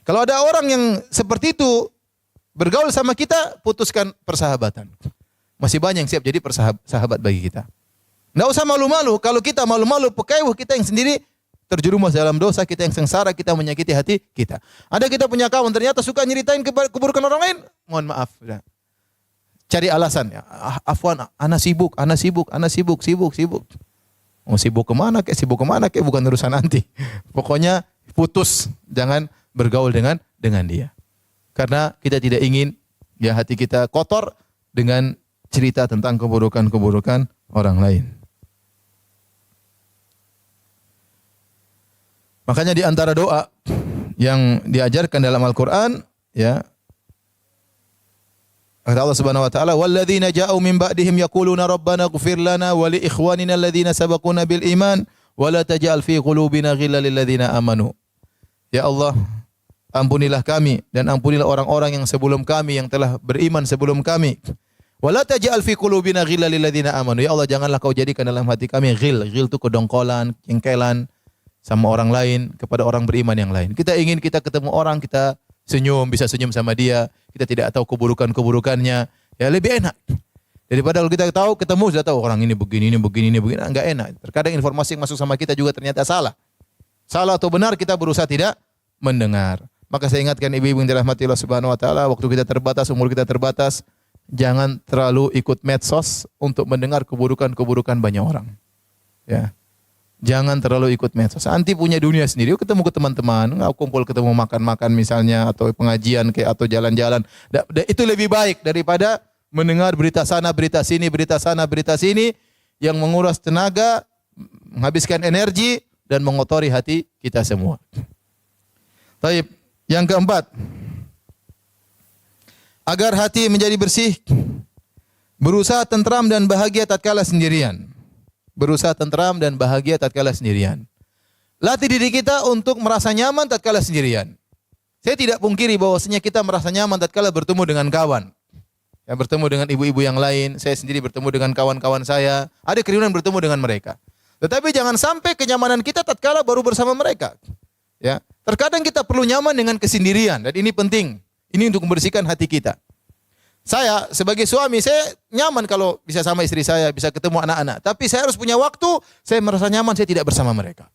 Kalau ada orang yang seperti itu bergaul sama kita, putuskan persahabatan. Masih banyak yang siap jadi sahabat bagi kita. Tidak usah malu-malu. Kalau kita malu-malu, pekewuh kita yang sendiri terjerumus dalam dosa, kita yang sengsara, kita menyakiti hati kita. Ada kita punya kawan ternyata suka nyeritain keburukan orang lain, mohon maaf. Udah. Cari alasan, ya. Afwan, ana sibuk. Mau sibuk kemana kek, bukan urusan anti. Pokoknya putus, jangan bergaul dengan dia. Karena kita tidak ingin ya hati kita kotor dengan cerita tentang keburukan-keburukan orang lain. Makanya di antara doa yang diajarkan dalam Al-Qur'an ya, kata Allah Subhanahu wa taala, "Walladzina ja'u min ba'dihim yaquluna rabbana ighfir lana wa li ikhwanina alladzina sabaquna bil iman wa la taj'al fi qulubina ghillan lil ladzina amanu." Ya Allah, ampunilah kami dan ampunilah orang-orang yang sebelum kami yang telah beriman sebelum kami. Wa la taj'al fi qulubina ghillan lil ladzina amanu. Ya Allah, janganlah kau jadikan dalam hati kami ghil itu kedongkolan, jengkelan sama orang lain kepada orang beriman yang lain. Kita ingin kita ketemu orang, kita senyum, bisa senyum sama dia, kita tidak tahu keburukannya, ya lebih enak. Daripada kalau kita tahu, ketemu sudah tahu orang ini begini, enggak enak. Terkadang informasi yang masuk sama kita juga ternyata salah. Salah atau benar kita berusaha tidak mendengar. Maka saya ingatkan ibu-ibu yang dirahmati Allah Subhanahu wa taala, waktu kita terbatas, umur kita terbatas, jangan terlalu ikut medsos untuk mendengar keburukan-keburukan banyak orang. Ya. Jangan terlalu ikut medsos. Anti punya dunia sendiri. Ketemu ke teman-teman, kumpul ketemu makan-makan misalnya atau pengajian kayak atau jalan-jalan. Itu lebih baik daripada mendengar berita sana, berita sini, berita sana, berita sini yang menguras tenaga, menghabiskan energi dan mengotori hati kita semua. Baik, yang keempat, agar hati menjadi bersih, berusaha tentram dan bahagia tatkala sendirian. Berusaha tentram dan bahagia tatkala sendirian. Latih diri kita untuk merasa nyaman tatkala sendirian. Saya tidak pungkiri bahwasanya kita merasa nyaman tatkala bertemu dengan kawan. Ya, bertemu dengan ibu-ibu yang lain, saya sendiri bertemu dengan kawan-kawan saya, ada kerinduan bertemu dengan mereka. Tetapi jangan sampai kenyamanan kita tatkala baru bersama mereka. Ya, terkadang kita perlu nyaman dengan kesendirian dan ini penting. Ini untuk membersihkan hati kita. Saya sebagai suami, saya nyaman kalau bisa sama istri saya, bisa ketemu anak-anak. Tapi saya harus punya waktu, saya merasa nyaman saya tidak bersama mereka.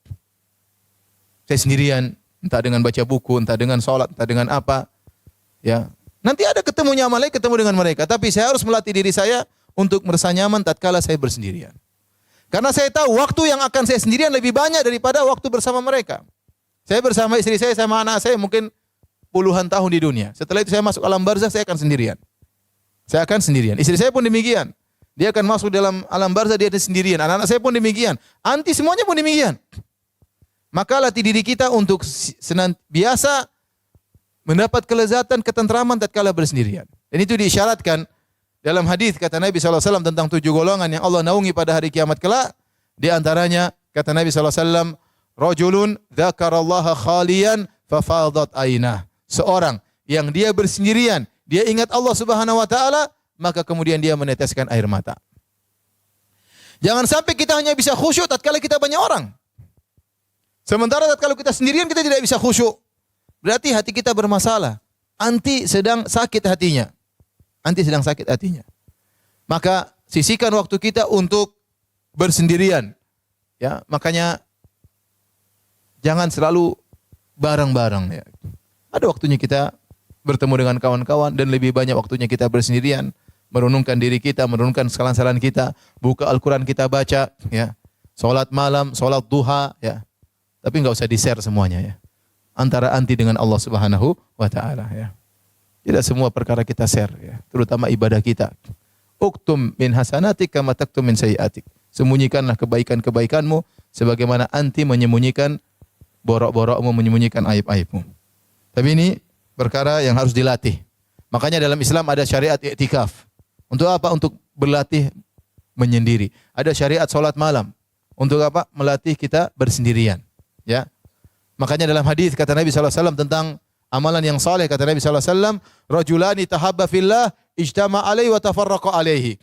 Saya sendirian, entah dengan baca buku, entah dengan sholat, entah dengan apa. Ya, nanti ada ketemu nyaman lagi, ketemu dengan mereka. Tapi saya harus melatih diri saya untuk merasa nyaman tatkala saya bersendirian. Karena saya tahu waktu yang akan saya sendirian lebih banyak daripada waktu bersama mereka. Saya bersama istri saya, sama anak saya mungkin puluhan tahun di dunia. Setelah itu saya masuk alam barzakh, saya akan sendirian. Saya akan sendirian. Istri saya pun demikian. Dia akan masuk dalam alam barzakh, dia sendirian. Anak-anak saya pun demikian. Anti semuanya pun demikian. Maka latih diri kita untuk senantiasa mendapat kelezatan, ketentraman tatkala bersendirian. Dan itu diisyaratkan dalam hadis kata Nabi SAW tentang 7 golongan yang Allah naungi pada hari kiamat kelak. Di antaranya kata Nabi SAW, rajulun dzakarallaha khaliyan fafadat ainah. Seorang yang dia bersendirian, dia ingat Allah Subhanahu wa taala, maka kemudian dia meneteskan air mata. Jangan sampai kita hanya bisa khusyuk tatkala kita banyak orang. Sementara tatkala kita sendirian kita tidak bisa khusyuk. Berarti hati kita bermasalah. Anti sedang sakit hatinya. Anti sedang sakit hatinya. Maka sisihkan waktu kita untuk bersendirian. Ya, makanya jangan selalu bareng-bareng ya. Ada waktunya kita bertemu dengan kawan-kawan dan lebih banyak waktunya kita bersendirian, merenungkan diri kita, merenungkan kesalahan-kesalahan kita, buka Al-Qur'an kita baca ya. Salat malam, salat duha ya. Tapi enggak usah di-share semuanya ya. Antara anti dengan Allah Subhanahu wa taala ya. Tidak semua perkara kita share ya, terutama ibadah kita. Uktum min hasanatik kama taktum min sayyiatik. Sembunyikanlah kebaikan-kebaikanmu sebagaimana anti menyembunyikan borok-borokmu, menyembunyikan aib-aibmu. Tapi ini perkara yang harus dilatih. Makanya dalam Islam ada syariat i'tikaf. Untuk apa? Untuk berlatih menyendiri. Ada syariat salat malam. Untuk apa? Melatih kita bersendirian. Ya. Makanya dalam hadis kata Nabi SAW tentang amalan yang saleh, kata Nabi SAW, rajulani tahabba fillah ijtama alaihi wa tafarraqa alaihi.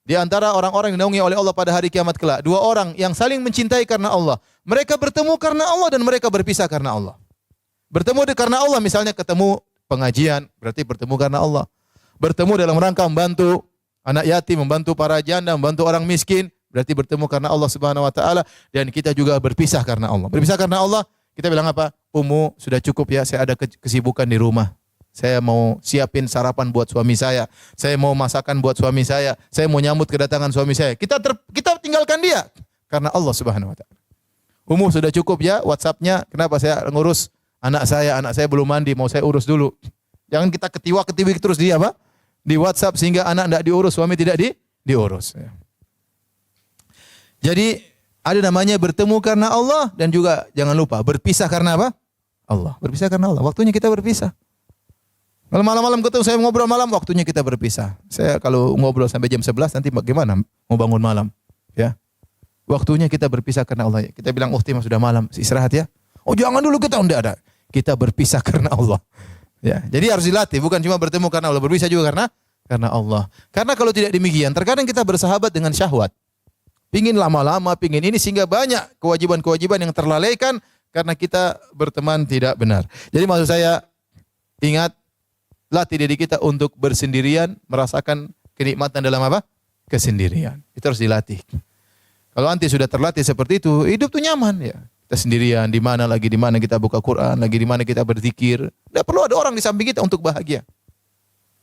Di antara orang-orang yang dinaungi oleh Allah pada hari kiamat kelak, 2 orang yang saling mencintai karena Allah. Mereka bertemu karena Allah dan mereka berpisah karena Allah. Bertemu karena Allah, misalnya ketemu pengajian, berarti bertemu karena Allah. Bertemu dalam rangka membantu anak yatim, membantu para janda, membantu orang miskin, berarti bertemu karena Allah Subhanahu wa taala. Dan kita juga berpisah karena Allah. Berpisah karena Allah, kita bilang apa? Ummu, sudah cukup ya, saya ada kesibukan di rumah. Saya mau siapin sarapan buat suami saya mau masakan buat suami saya mau nyambut kedatangan suami saya. Kita tinggalkan dia karena Allah Subhanahu wa taala. Ummu, sudah cukup ya WhatsApp-nya, kenapa saya ngurus anak saya belum mandi, mau saya urus dulu. Jangan kita ketiwa-ketiwi terus dia apa? Di WhatsApp sehingga anak tidak diurus, suami tidak diurus. Jadi ada namanya bertemu karena Allah dan juga jangan lupa berpisah karena apa? Allah. Berpisah karena Allah. Waktunya kita berpisah. Kalau malam-malam ketemu saya ngobrol malam, waktunya kita berpisah. Saya kalau ngobrol sampai jam 11 nanti bagaimana mau bangun malam? Ya. Waktunya kita berpisah karena Allah. Kita bilang, "Oh, sudah malam, istirahat ya." Oh, jangan dulu kita enggak ada. Kita berpisah karena Allah. Ya, jadi harus dilatih, bukan cuma bertemu karena Allah, berpisah juga karena Allah. Karena kalau tidak demikian, terkadang kita bersahabat dengan syahwat. Pingin lama-lama, pingin ini sehingga banyak kewajiban-kewajiban yang terlalaikan karena kita berteman tidak benar. Jadi maksud saya, ingat, latih diri kita untuk bersendirian, merasakan kenikmatan dalam apa? Kesendirian. Itu harus dilatih. Kalau anti sudah terlatih seperti itu, hidup tuh nyaman ya. Kita sendirian, di mana kita buka Quran, lagi di mana kita berzikir. Tidak perlu ada orang di samping kita untuk bahagia.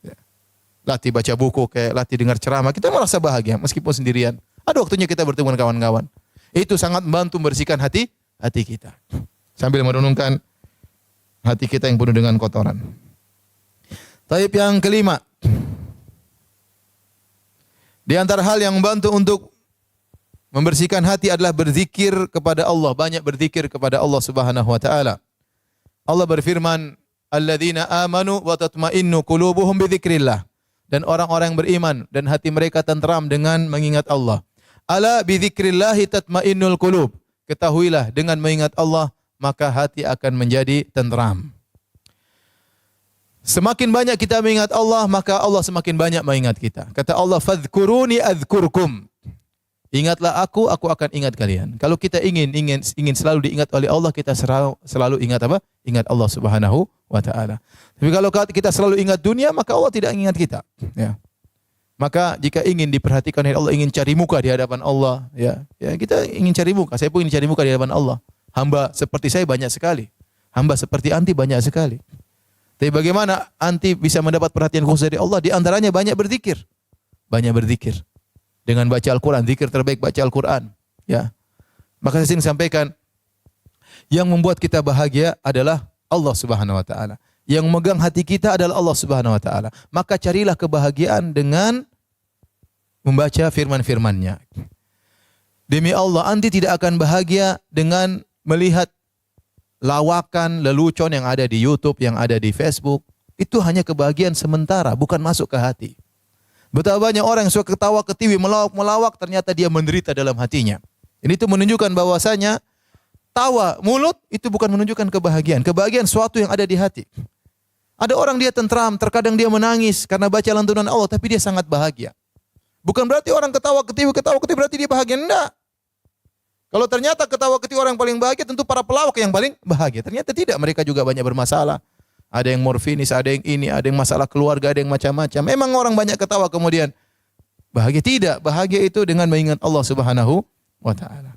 Ya. Latih baca buku, kayak latih dengar ceramah, kita merasa bahagia meskipun sendirian. Ada waktunya kita bertemu dengan kawan-kawan. Itu sangat membantu membersihkan hati kita. Sambil merenungkan hati kita yang penuh dengan kotoran. Taib yang kelima. Di antara hal yang membantu untuk membersihkan hati adalah berzikir kepada Allah, banyak berzikir kepada Allah Subhanahu wa taala. Allah berfirman, "Alladzina amanu wa tatma'innu qulubuhum bidzikrillah." Dan orang-orang yang beriman dan hati mereka tenteram dengan mengingat Allah. Ala bidzikrillah tatma'innul qulub. Ketahuilah dengan mengingat Allah maka hati akan menjadi tenteram. Semakin banyak kita mengingat Allah, maka Allah semakin banyak mengingat kita. Kata Allah, "Fadhkuruni adzkurkum." Ingatlah aku akan ingat kalian. Kalau kita ingin selalu diingat oleh Allah, kita selalu ingat apa? Ingat Allah Subhanahu wa taala. Tapi kalau kita selalu ingat dunia, maka Allah tidak ingat kita, ya. Maka jika ingin diperhatikan oleh Allah, ingin cari muka di hadapan Allah, ya kita ingin cari muka. Saya pun ingin cari muka di hadapan Allah. Hamba seperti saya banyak sekali. Hamba seperti anti banyak sekali. Tapi bagaimana anti bisa mendapat perhatian khusus dari Allah? Di antaranya banyak berzikir. Banyak berzikir. Dengan baca Al-Quran, zikir terbaik baca Al-Quran. Ya. Maka saya sering sampaikan, yang membuat kita bahagia adalah Allah Subhanahu wa taala. Yang memegang hati kita adalah Allah Subhanahu wa taala. Maka carilah kebahagiaan dengan membaca firman-firman-Nya. Demi Allah, anti tidak akan bahagia dengan melihat lawakan, lelucon yang ada di YouTube, yang ada di Facebook. Itu hanya kebahagiaan sementara, bukan masuk ke hati. Betapa banyak orang yang suka ketawa ketiwi, melawak, ternyata dia menderita dalam hatinya. Ini itu menunjukkan bahwasanya tawa mulut itu bukan menunjukkan kebahagiaan. Kebahagiaan suatu yang ada di hati. Ada orang dia tentram, terkadang dia menangis karena baca lantunan Allah, tapi dia sangat bahagia. Bukan berarti orang ketawa ketiwi berarti dia bahagia. Enggak. Kalau ternyata ketawa ketiwi orang yang paling bahagia, tentu para pelawak yang paling bahagia. Ternyata tidak, mereka juga banyak bermasalah. Ada yang morfinis, ada yang ini, ada yang masalah keluarga, ada yang macam-macam. Memang orang banyak ketawa kemudian bahagia. Tidak, bahagia itu dengan mengingat Allah Subhanahu wa taala.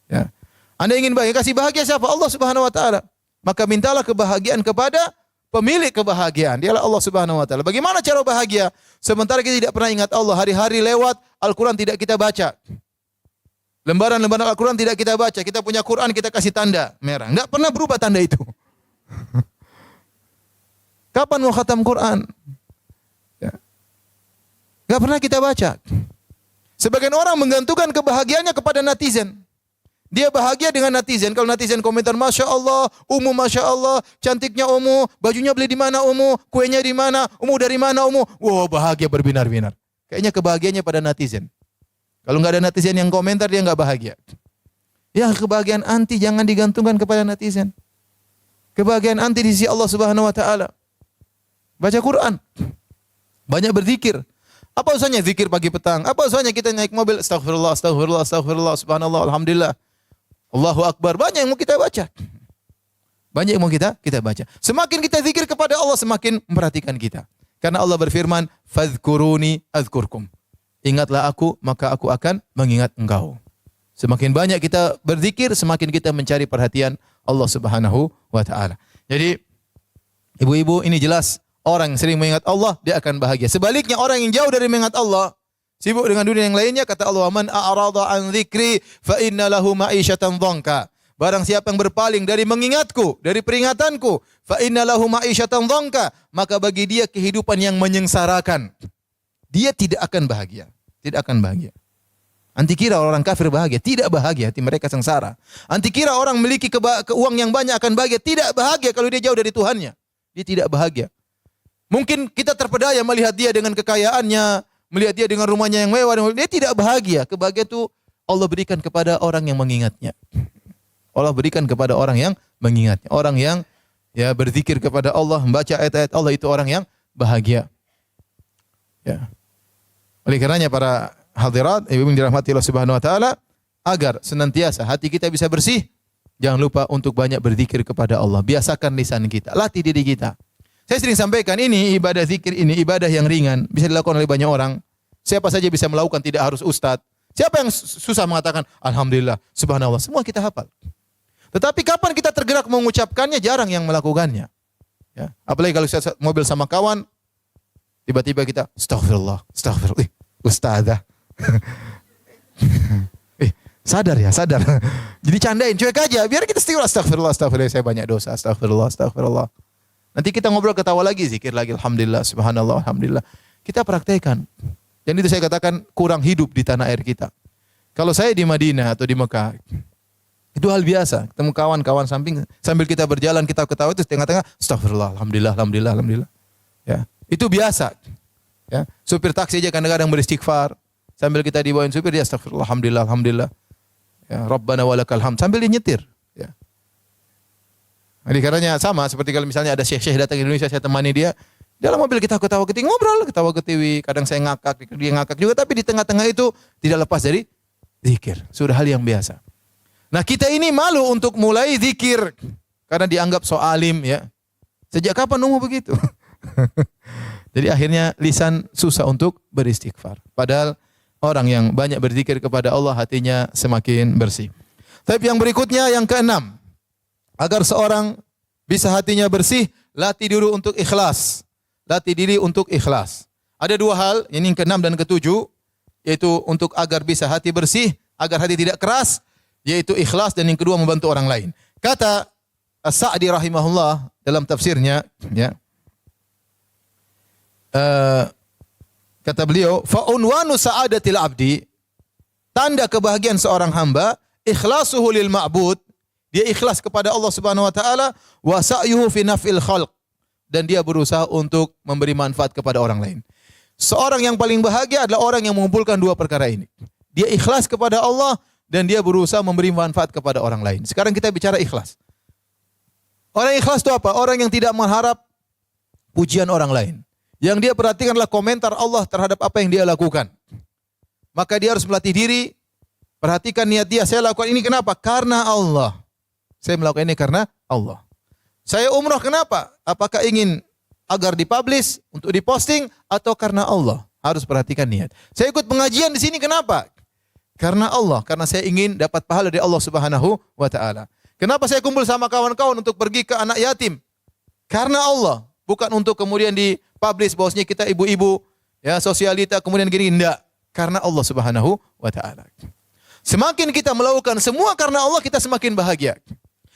Ya. Anda ingin bahagia, kasih bahagia siapa? Allah Subhanahu wa taala. Maka mintalah kebahagiaan kepada pemilik kebahagiaan, dialah Allah Subhanahu wa taala. Bagaimana cara bahagia? Sementara kita tidak pernah ingat Allah, hari-hari lewat, Al-Qur'an tidak kita baca. Lembaran-lembaran Al-Qur'an tidak kita baca. Kita punya Quran, kita kasih tanda merah. Enggak pernah berubah tanda itu. Kapan mau khatam Quran? Ya. Gak pernah kita baca. Sebagian orang menggantungkan kebahagiaannya kepada netizen. Dia bahagia dengan netizen. Kalau netizen komentar, Masya Allah, Umu Masya Allah, cantiknya Umu, bajunya beli di mana Umu, kuenya di mana, Umu dari mana Umu. Wow, bahagia berbinar-binar. Kayaknya kebahagiaannya pada netizen. Kalau nggak ada netizen yang komentar, dia nggak bahagia. Ya, kebahagiaan anti jangan digantungkan kepada netizen. Kebahagiaan anti di sisi Allah Subhanahu wa taala. Baca Quran. Banyak berzikir. Apa usahanya zikir pagi petang? Apa usahanya kita naik mobil, astagfirullah, astagfirullah, astagfirullah, subhanallah, alhamdulillah, Allahu akbar. Banyak yang mau kita baca. Banyak yang mau kita baca. Semakin kita zikir kepada Allah, semakin memperhatikan kita. Karena Allah berfirman, fadhkuruni adzkurkum. Ingatlah aku, maka aku akan mengingat engkau. Semakin banyak kita berzikir, semakin kita mencari perhatian Allah Subhanahu wa taala. Jadi, ibu-ibu, ini jelas orang yang sering mengingat Allah, dia akan bahagia. Sebaliknya orang yang jauh dari mengingat Allah, sibuk dengan dunia yang lainnya, kata Allah, "Man a'rada an dzikri fa inna lahu ma'isyatan dhanka." Barang siapa yang berpaling dari mengingatku, dari peringatanku, fa inna lahu ma'isyatan dhanka, maka bagi dia kehidupan yang menyengsarakan. Dia tidak akan bahagia, tidak akan bahagia. Anti kira orang kafir bahagia, tidak bahagia, hati mereka sengsara. Anti kira orang memiliki uang yang banyak akan bahagia, tidak bahagia kalau dia jauh dari Tuhannya. Dia tidak bahagia. Mungkin kita terpedaya melihat dia dengan kekayaannya, melihat dia dengan rumahnya yang mewah, dia tidak bahagia. Kebahagiaan itu Allah berikan kepada orang yang mengingatnya. Allah berikan kepada orang yang mengingatnya. Orang yang ya berzikir kepada Allah, membaca ayat-ayat Allah, itu orang yang bahagia. Ya. Oleh karenanya para hadirat, ibu yang dirahmati Allah Subhanahu wa taala, agar senantiasa hati kita bisa bersih, jangan lupa untuk banyak berzikir kepada Allah. Biasakan lisan kita, latih diri kita. Saya sering sampaikan, ini ibadah zikir, ini ibadah yang ringan, bisa dilakukan oleh banyak orang. Siapa saja bisa melakukan, tidak harus ustadz. Siapa yang susah mengatakan alhamdulillah, subhanallah, semua kita hafal. Tetapi kapan kita tergerak mengucapkannya, jarang yang melakukannya. Ya, apalagi kalau saya mobil sama kawan, tiba-tiba kita astagfirullah, astagfirullah, ustadzah. Sadar ya, sadar. Jadi candain, cuek aja, biar kita istighfar, astagfirullah, astagfirullah, saya banyak dosa, astagfirullah, astagfirullah. Nanti kita ngobrol ketawa lagi, zikir lagi, alhamdulillah, subhanallah, alhamdulillah. Kita praktekkan. Dan itu saya katakan kurang hidup di tanah air kita. Kalau saya di Madinah atau di Mekah, itu hal biasa. Ketemu kawan-kawan samping, sambil kita berjalan, kita ketawa, itu tengah-tengah, astagfirullah, alhamdulillah, alhamdulillah, alhamdulillah. Ya, itu biasa. Ya, supir taksi aja kadang-kadang beristighfar. Sambil kita dibawain supir, dia astagfirullah, alhamdulillah, alhamdulillah. Ya, Rabbana walakal hamd, sambil dia nyetir. Ya. Jadi karenanya sama seperti kalau misalnya ada syekh-syekh datang ke Indonesia, saya temani dia, Dalam mobil kita ketawa-ketiwi, ngobrol, ketawa-ketiwi, kadang saya ngakak, dia ngakak juga, tapi di tengah-tengah itu tidak lepas dari zikir. Sudah hal yang biasa. Nah, kita ini malu untuk mulai zikir karena dianggap so alim ya. Sejak kapan nunggu begitu? Jadi akhirnya lisan susah untuk beristighfar. Padahal orang yang banyak berzikir kepada Allah hatinya semakin bersih. Tapi yang berikutnya yang keenam, agar seorang bisa hatinya bersih, latih dulu untuk ikhlas. Latih diri untuk ikhlas. Ada dua hal, ini yang keenam dan ketujuh, yaitu untuk agar bisa hati bersih, agar hati tidak keras, yaitu ikhlas, dan yang kedua membantu orang lain. Kata As-Sa'di rahimahullah dalam tafsirnya, ya, kata beliau, fa'unwanu sa'adatil abdi, tanda kebahagiaan seorang hamba, ikhlasuhu lil ma'bud, dia ikhlas kepada Allah Subhanahu wa taala, wa sa'yuhu fi naf'il khalq, dan dia berusaha untuk memberi manfaat kepada orang lain. Seorang yang paling bahagia adalah orang yang mengumpulkan dua perkara ini. Dia ikhlas kepada Allah dan dia berusaha memberi manfaat kepada orang lain. Sekarang kita bicara ikhlas. Orang ikhlas itu apa? Orang yang tidak mengharap pujian orang lain. Yang dia perhatikan adalah komentar Allah terhadap apa yang dia lakukan. Maka dia harus melatih diri, perhatikan niat dia, saya lakukan ini kenapa? Karena Allah. Saya melakukan ini karena Allah. Saya umrah kenapa? Apakah ingin agar dipublish, untuk diposting, atau karena Allah? Harus perhatikan niat. Saya ikut pengajian di sini kenapa? Karena Allah. Karena saya ingin dapat pahala dari Allah Subhanahu wa taala. Kenapa saya kumpul sama kawan-kawan untuk pergi ke anak yatim? Karena Allah. Bukan untuk kemudian dipublish bahwasanya kita ibu-ibu, ya, sosialita, kemudian gini, enggak. Karena Allah Subhanahu wa taala. Semakin kita melakukan semua karena Allah, kita semakin bahagia.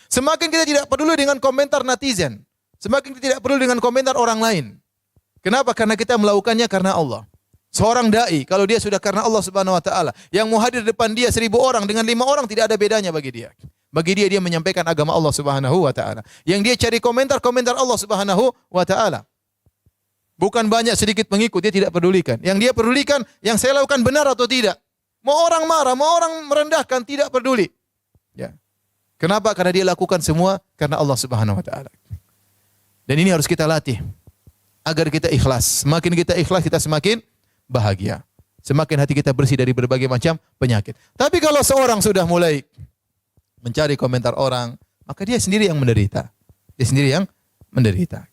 Semakin kita tidak peduli dengan komentar netizen. Semakin kita tidak peduli dengan komentar orang lain. Kenapa? Karena kita melakukannya karena Allah. Seorang da'i, kalau dia sudah karena Allah Subhanahu wa taala, yang mau hadir depan dia 1000 orang dengan 5 orang tidak ada bedanya bagi dia. Bagi dia, dia menyampaikan agama Allah Subhanahu wa taala. Yang dia cari komentar Allah Subhanahu wa taala. Bukan banyak sedikit pengikut, dia tidak pedulikan. Yang dia pedulikan, yang saya lakukan benar atau tidak. Mau orang marah, mau orang merendahkan, tidak peduli. Ya. Kenapa? Karena dia lakukan semua karena Allah Subhanahu wa taala. Dan ini harus kita latih agar kita ikhlas. Semakin kita ikhlas, kita semakin bahagia. Semakin hati kita bersih dari berbagai macam penyakit. Tapi kalau seorang sudah mulai mencari komentar orang, maka dia sendiri yang menderita. Dia sendiri yang menderita.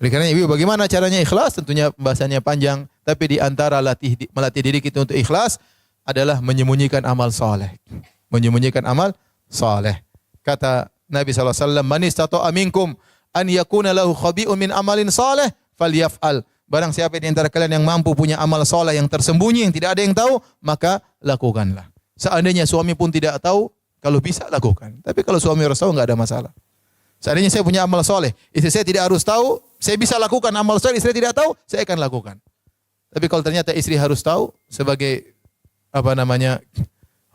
Oleh karena ibu, bagaimana caranya ikhlas? Tentunya pembahasannya panjang, tapi di antara melatih diri kita untuk ikhlas adalah menyembunyikan amal saleh. Menyembunyikan amal saleh. Kata Nabi SAW, man istata'a minkum an yakuna lahu khabi'un min amalin saleh falyaf'al. Barang siapa di antara kalian yang mampu punya amal saleh yang tersembunyi, yang tidak ada yang tahu, maka lakukanlah. Seandainya suami pun tidak tahu, kalau bisa lakukan. Tapi kalau suami harus tahu, enggak ada masalah. Seandainya saya punya amal soleh, istri saya tidak harus tahu, saya bisa lakukan amal soleh, istri tidak tahu, saya akan lakukan. Tapi kalau ternyata istri harus tahu sebagai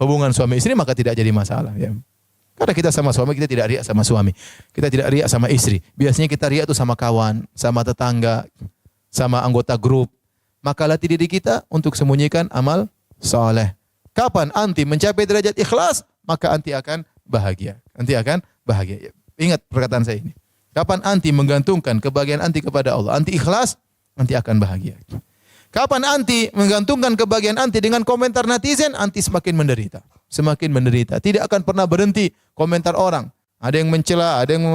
hubungan suami istri, maka tidak jadi masalah. Ya. Karena kita sama suami, kita tidak riak sama suami, kita tidak riak sama istri. Biasanya kita riak itu sama kawan, sama tetangga, sama anggota grup. Maka latih diri kita untuk sembunyikan amal soleh. Kapan anti mencapai derajat ikhlas, maka anti akan bahagia. Anti akan bahagia. Ingat perkataan saya ini. Kapan anti menggantungkan kebahagiaan anti kepada Allah, anti ikhlas, anti akan bahagia. Kapan anti menggantungkan kebahagiaan anti dengan komentar netizen, anti semakin menderita. Semakin menderita. Tidak akan pernah berhenti komentar orang. Ada yang mencela, ada yang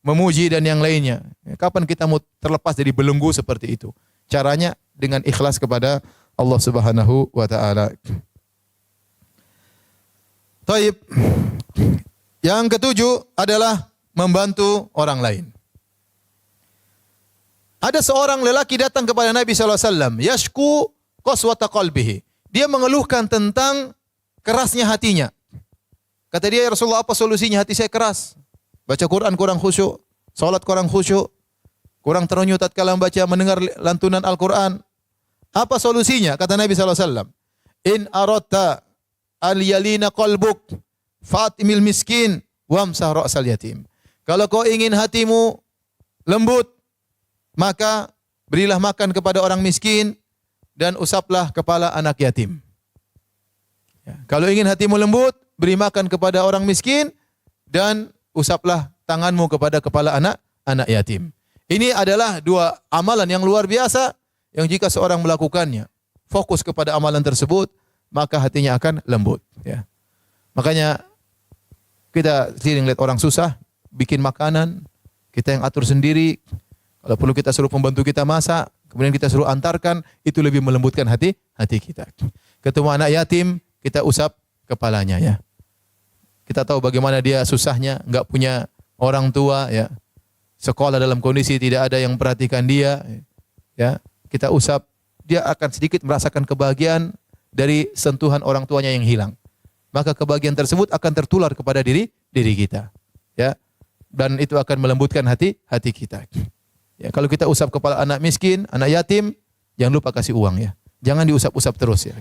memuji dan yang lainnya. Kapan kita mau terlepas dari belenggu seperti itu? Caranya dengan ikhlas kepada Allah Subhanahu wa taala. Taib. Yang ketujuh adalah membantu orang lain. Ada seorang lelaki datang kepada Nabi SAW. Yashku qaswata qalbihi. Dia mengeluhkan tentang kerasnya hatinya. Kata dia, ya Rasulullah, apa solusinya? Hati saya keras. Baca Quran kurang khusyuk. Salat kurang khusyuk. Kurang terenyuh tatkala mendengar lantunan Al-Quran. Apa solusinya? Kata Nabi SAW. In aradta al-yalina qalbuk fatimil miskin wamsah ra'sal yatim. Kalau kau ingin hatimu lembut, maka berilah makan kepada orang miskin dan usaplah kepala anak yatim. Ya. Kalau ingin hatimu lembut, beri makan kepada orang miskin dan usaplah tanganmu kepada kepala anak yatim. Ini adalah dua amalan yang luar biasa yang jika seorang melakukannya, fokus kepada amalan tersebut, maka hatinya akan lembut. Ya. Makanya kita sering lihat orang susah, bikin makanan, kita yang atur sendiri. Kalau perlu kita suruh pembantu kita masak, kemudian kita suruh antarkan, itu lebih melembutkan hati kita. Ketemu anak yatim, kita usap kepalanya ya. Kita tahu bagaimana dia susahnya, enggak punya orang tua ya. Sekolah dalam kondisi tidak ada yang perhatikan dia ya. Kita usap, dia akan sedikit merasakan kebahagiaan dari sentuhan orang tuanya yang hilang. Maka kebahagiaan tersebut akan tertular kepada diri kita ya. Dan itu akan melembutkan hati kita. Ya, kalau kita usap kepala anak miskin, anak yatim, jangan lupa kasih uang ya. Jangan diusap-usap terus ya.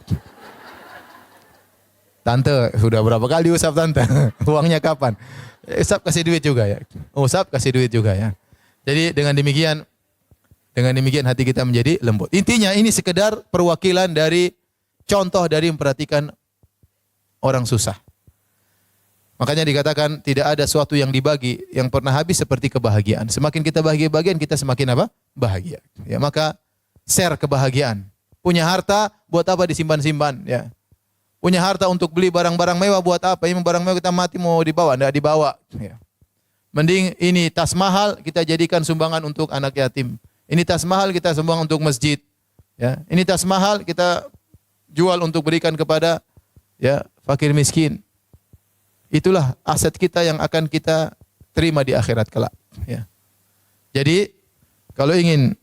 Tante, sudah berapa kali usap tante? Uangnya kapan? Usap kasih duit juga ya. Usap kasih duit juga ya. Jadi dengan demikian hati kita menjadi lembut. Intinya ini sekedar perwakilan dari contoh dari memperhatikan orang susah. Makanya dikatakan tidak ada sesuatu yang dibagi yang pernah habis seperti kebahagiaan. Semakin kita bahagia-bahagian, kita semakin apa? Bahagia. Ya, maka share kebahagiaan. Punya harta buat apa disimpan-simpan ya. Punya harta untuk beli barang-barang mewah buat apa? Ini barang mewah kita mati mau dibawa, enggak dibawa. Ya. Mending ini tas mahal kita jadikan sumbangan untuk anak yatim. Ini tas mahal kita sumbang untuk masjid. Ya. Ini tas mahal kita jual untuk berikan kepada ya fakir miskin. Itulah aset kita yang akan kita terima di akhirat kelak. Ya. Jadi kalau ingin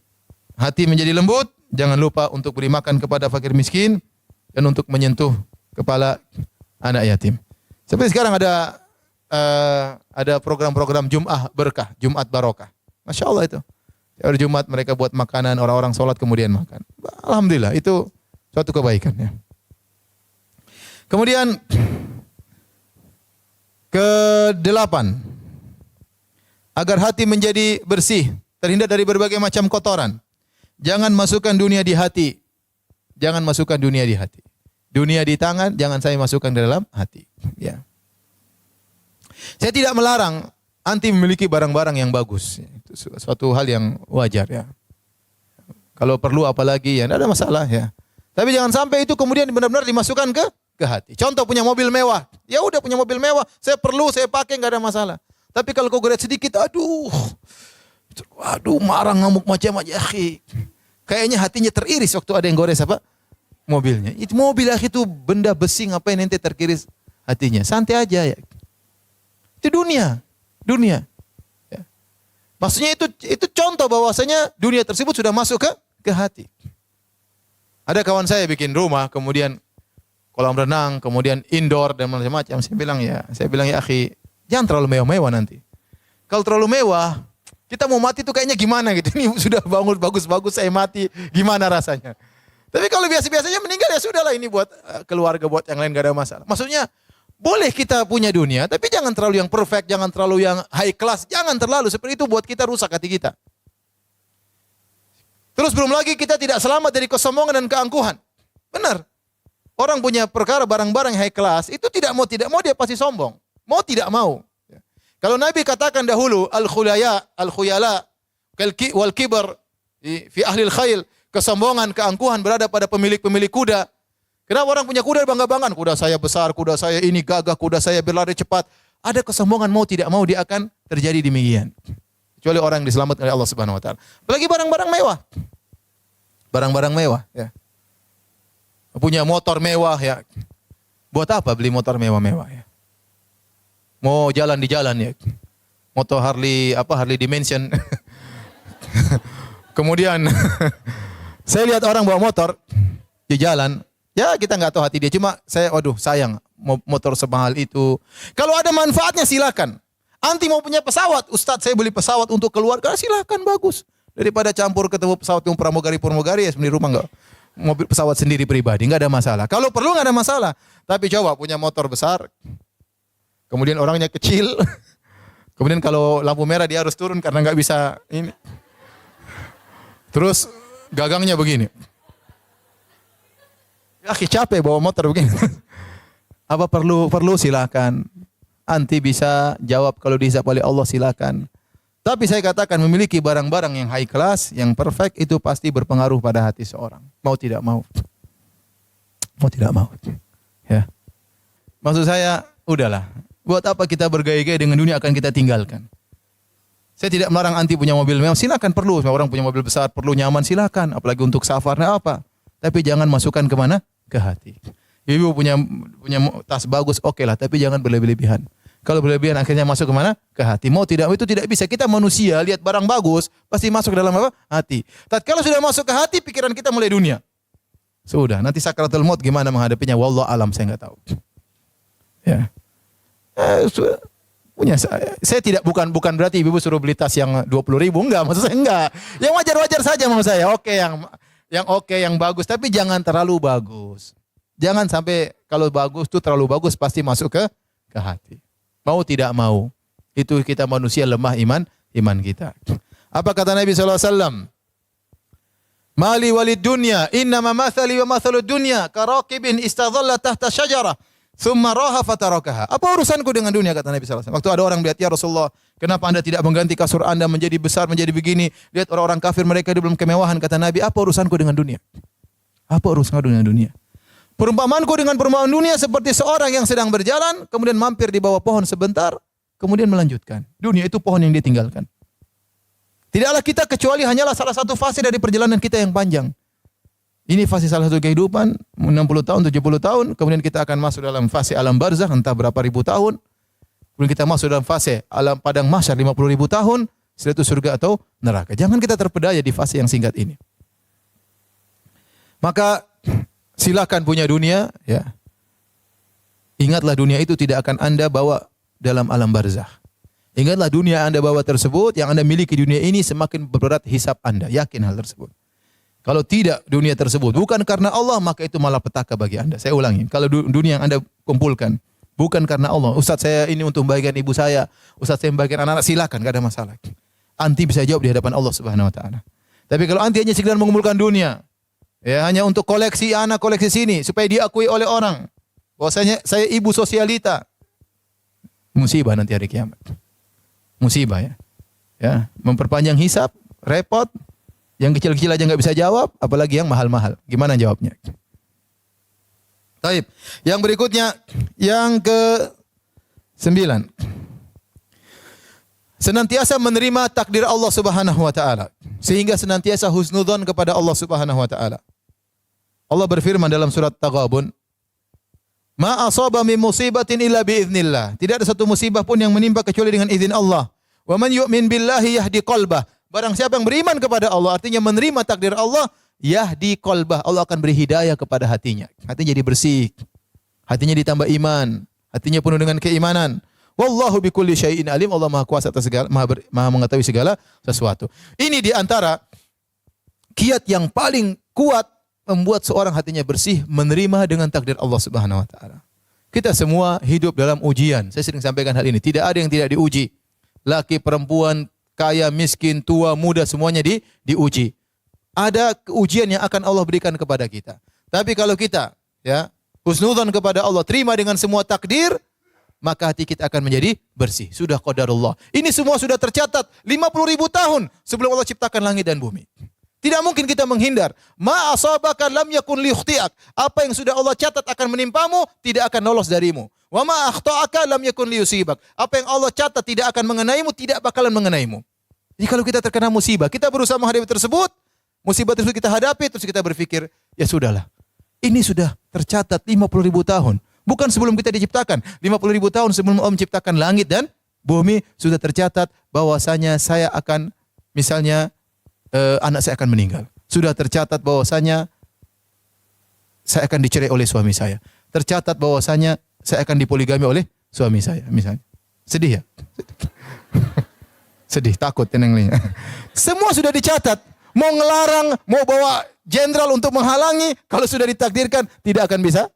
hati menjadi lembut, jangan lupa untuk beri makan kepada fakir miskin dan untuk menyentuh kepala anak yatim. Seperti sekarang ada program-program Jum'ah Berkah, Jumat Barokah. Masya Allah itu. Hari Jumat mereka buat makanan, orang-orang sholat kemudian makan. Alhamdulillah itu suatu kebaikan ya. Kemudian ke-8, agar hati menjadi bersih, terhindar dari berbagai macam kotoran. Jangan masukkan dunia di hati. Jangan masukkan dunia di hati. Dunia di tangan, jangan saya masukkan ke dalam hati. Ya. Saya tidak melarang anti memiliki barang-barang yang bagus. Itu suatu hal yang wajar ya. Kalau perlu apalagi ya, tidak ada masalah ya. Tapi jangan sampai itu kemudian benar-benar dimasukkan ke hati. Contoh punya mobil mewah, ya udah punya mobil mewah, saya perlu, saya pakai nggak ada masalah. Tapi kalau kau goret sedikit, aduh marah ngamuk macam-macam. Kayaknya hatinya teriris waktu ada yang gores apa? Mobilnya. Itu mobil itu benda besi, ngapain ente terkiris hatinya? Santai aja ya. Itu dunia. Ya. Maksudnya itu contoh bahwasanya dunia tersebut sudah masuk ke hati. Ada kawan saya bikin rumah, kemudian kolam renang, kemudian indoor dan macam-macam. Saya bilang ya akhi, jangan terlalu mewah-mewah nanti. Kalau terlalu mewah, kita mau mati tuh kayaknya gimana gitu. Ini sudah bangun bagus-bagus saya mati, gimana rasanya? Tapi kalau biasa-biasanya meninggal ya sudahlah, ini buat keluarga, buat yang lain gak ada masalah. Maksudnya boleh kita punya dunia, tapi jangan terlalu yang perfect, jangan terlalu yang high class, jangan terlalu seperti itu buat kita rusak hati kita. Terus belum lagi kita tidak selamat dari kesombongan dan keangkuhan. Benar. Orang punya perkara barang-barang high class, itu tidak mau dia pasti sombong. Mau tidak mau. Kalau Nabi katakan dahulu al-khuyala wal kibar fi ahli al-khayl, kesombongan, keangkuhan berada pada pemilik-pemilik kuda. Kenapa orang punya kuda bangga-banggaan? Kuda saya besar, kuda saya ini gagah, kuda saya berlari cepat. Ada kesombongan, mau tidak mau dia akan terjadi demikian. Kecuali orang yang diselamatkan oleh Allah Subhanahu wa taala. Apalagi barang-barang mewah. Barang-barang mewah ya. Punya motor mewah ya. Buat apa beli motor mewah-mewah ya? Mau jalan di jalan ya. Motor Harley Dimension. Kemudian saya lihat orang bawa motor di jalan, ya kita nggak tahu hati dia. Cuma sayang motor semahal itu. Kalau ada manfaatnya silakan. Anti mau punya pesawat, Ustadz saya beli pesawat untuk keluarga, silakan bagus. Daripada campur ketemu pesawat yang pramugari ya sendiri rumah nggak. Mobil pesawat sendiri pribadi nggak ada masalah. Kalau perlu nggak ada masalah. Tapi coba punya motor besar, kemudian orangnya kecil, kemudian kalau lampu merah dia harus turun karena nggak bisa ini. Terus gagangnya begini. Ya capek bawa motor begini. Apa perlu silakan. Anti bisa jawab kalau dihisab oleh Allah silakan. Tapi saya katakan memiliki barang-barang yang high class, yang perfect itu pasti berpengaruh pada hati seorang. Mau tidak mau. Mau tidak mau. Ya. Maksud saya, udahlah. Buat apa kita bergaya-gaya dengan dunia akan kita tinggalkan. Saya tidak melarang anti punya mobil mewah. Silakan, perlu. Orang punya mobil besar, perlu nyaman, silakan. Apalagi untuk safar, apa. Tapi jangan masukkan kemana? Ke hati. Ibu punya tas bagus, oke lah. Tapi jangan berlebihan. Kalau berlebihan akhirnya masuk kemana? Ke hati. Mau tidak, itu tidak bisa. Kita manusia, lihat barang bagus, pasti masuk ke dalam apa? Hati. Tatkala sudah masuk ke hati, pikiran kita mulai dunia. Sudah, nanti sakaratul maut gimana menghadapinya? Wallahu alam, saya enggak tahu. Ya. Punya saya tidak bukan berarti ibu suruh beli tas yang 20.000, enggak, maksud saya enggak. Yang wajar-wajar saja maksud saya. Oke, yang bagus, tapi jangan terlalu bagus. Jangan sampai kalau bagus tuh terlalu bagus pasti masuk ke hati. Mau tidak mau, itu kita manusia lemah iman kita. Apa kata Nabi SAW? Mali walid dunya, innama mathali wa mathalud dunya, karakibin istadhalla tahta syajarah, thumma raha fatarakaha. Apa urusanku dengan dunia, kata Nabi SAW. Waktu ada orang melihat, ya Rasulullah, kenapa anda tidak mengganti kasur anda menjadi besar, menjadi begini? Lihat orang-orang kafir, mereka di dalam kemewahan. Kata Nabi, apa urusanku dengan dunia? Apa urusanku dengan dunia? Perumpamaanku dengan perumpamaan dunia seperti seorang yang sedang berjalan, kemudian mampir di bawah pohon sebentar, kemudian melanjutkan. Dunia itu pohon yang ditinggalkan. Tidaklah kita kecuali hanyalah salah satu fase dari perjalanan kita yang panjang. Ini fase salah satu kehidupan, 60 tahun, 70 tahun, kemudian kita akan masuk dalam fase alam barzakh, entah berapa ribu tahun. Kemudian kita masuk dalam fase alam padang mahsyar 50.000 tahun, setelah itu surga atau neraka. Jangan kita terpedaya di fase yang singkat ini. Maka silakan punya dunia, ya. Ingatlah dunia itu tidak akan anda bawa dalam alam barzakh. Ingatlah dunia anda bawa tersebut, yang anda miliki dunia ini semakin berat hisab anda. Yakin hal tersebut. Kalau tidak dunia tersebut bukan karena Allah, maka itu malah petaka bagi anda. Saya ulangi, kalau dunia yang anda kumpulkan bukan karena Allah. Ustaz, saya ini untuk membahagiakan ibu saya. Ustaz, saya membahagiakan anak-anak, silakan, enggak ada masalah. Anti bisa jawab di hadapan Allah Subhanahu wa taala. Tapi kalau anti hanya sekedar mengumpulkan dunia, ya hanya untuk koleksi anak, koleksi sini supaya diakui oleh orang bahwasanya saya ibu sosialita, musibah nanti hari kiamat. Musibah, ya. Ya, memperpanjang hisab, repot. Yang kecil-kecil aja nggak bisa jawab, apalagi yang mahal-mahal. Gimana jawabnya? Taib. Yang berikutnya, yang ke-9. Senantiasa menerima takdir Allah Subhanahu wa taala, sehingga senantiasa husnudzon kepada Allah Subhanahu wa taala. Allah berfirman dalam surat Taghabun, "Ma asaba min musibatin illa biiznillah." Tidak ada satu musibah pun yang menimpa kecuali dengan izin Allah. "Wa man yu'min billahi yahdi qalbah." Barang siapa yang beriman kepada Allah, artinya menerima takdir Allah, yahdi qalbah, Allah akan beri hidayah kepada hatinya. Hatinya jadi bersih. Hatinya ditambah iman, hatinya penuh dengan keimanan. Wallahu bikulli syai'in alim. Allah Maha kuasa atas segala, maha mengetahui segala sesuatu. Ini di antara kiat yang paling kuat membuat seorang hatinya bersih, menerima dengan takdir Allah Subhanahu wa taala. Kita semua hidup dalam ujian. Saya sering sampaikan hal ini. Tidak ada yang tidak diuji. Laki, perempuan, kaya, miskin, tua, muda, semuanya diuji. Ada ujian yang akan Allah berikan kepada kita. Tapi kalau kita, ya, husnudzon kepada Allah, terima dengan semua takdir, maka hati kita akan menjadi bersih. Sudah qadarullah. Ini semua sudah tercatat 50.000 tahun sebelum Allah ciptakan langit dan bumi. Tidak mungkin kita menghindar. Ma asabaka lam yakun liyukhti'ak. Apa yang sudah Allah catat akan menimpamu, tidak akan lolos darimu. Wa ma akhta'aka lam yakun liyusibak. Apa yang Allah catat tidak akan mengenaimu, tidak bakalan mengenaimu. Jadi kalau kita terkena musibah, kita berusaha menghadapi tersebut, musibah tersebut kita hadapi, terus kita berpikir, ya sudahlah. Ini sudah tercatat 50.000 tahun. Bukan sebelum kita diciptakan. 50.000 tahun sebelum Allah menciptakan langit dan bumi, sudah tercatat bahwasanya saya akan, misalnya, anak saya akan meninggal. Sudah tercatat bahwasanya saya akan dicerai oleh suami saya. Tercatat bahwasanya saya akan dipoligami oleh suami saya, misalnya. Sedih ya? Sedih, takut, tenang. Semua sudah dicatat. Mau ngelarang, mau bawa jenderal untuk menghalangi, kalau sudah ditakdirkan tidak akan bisa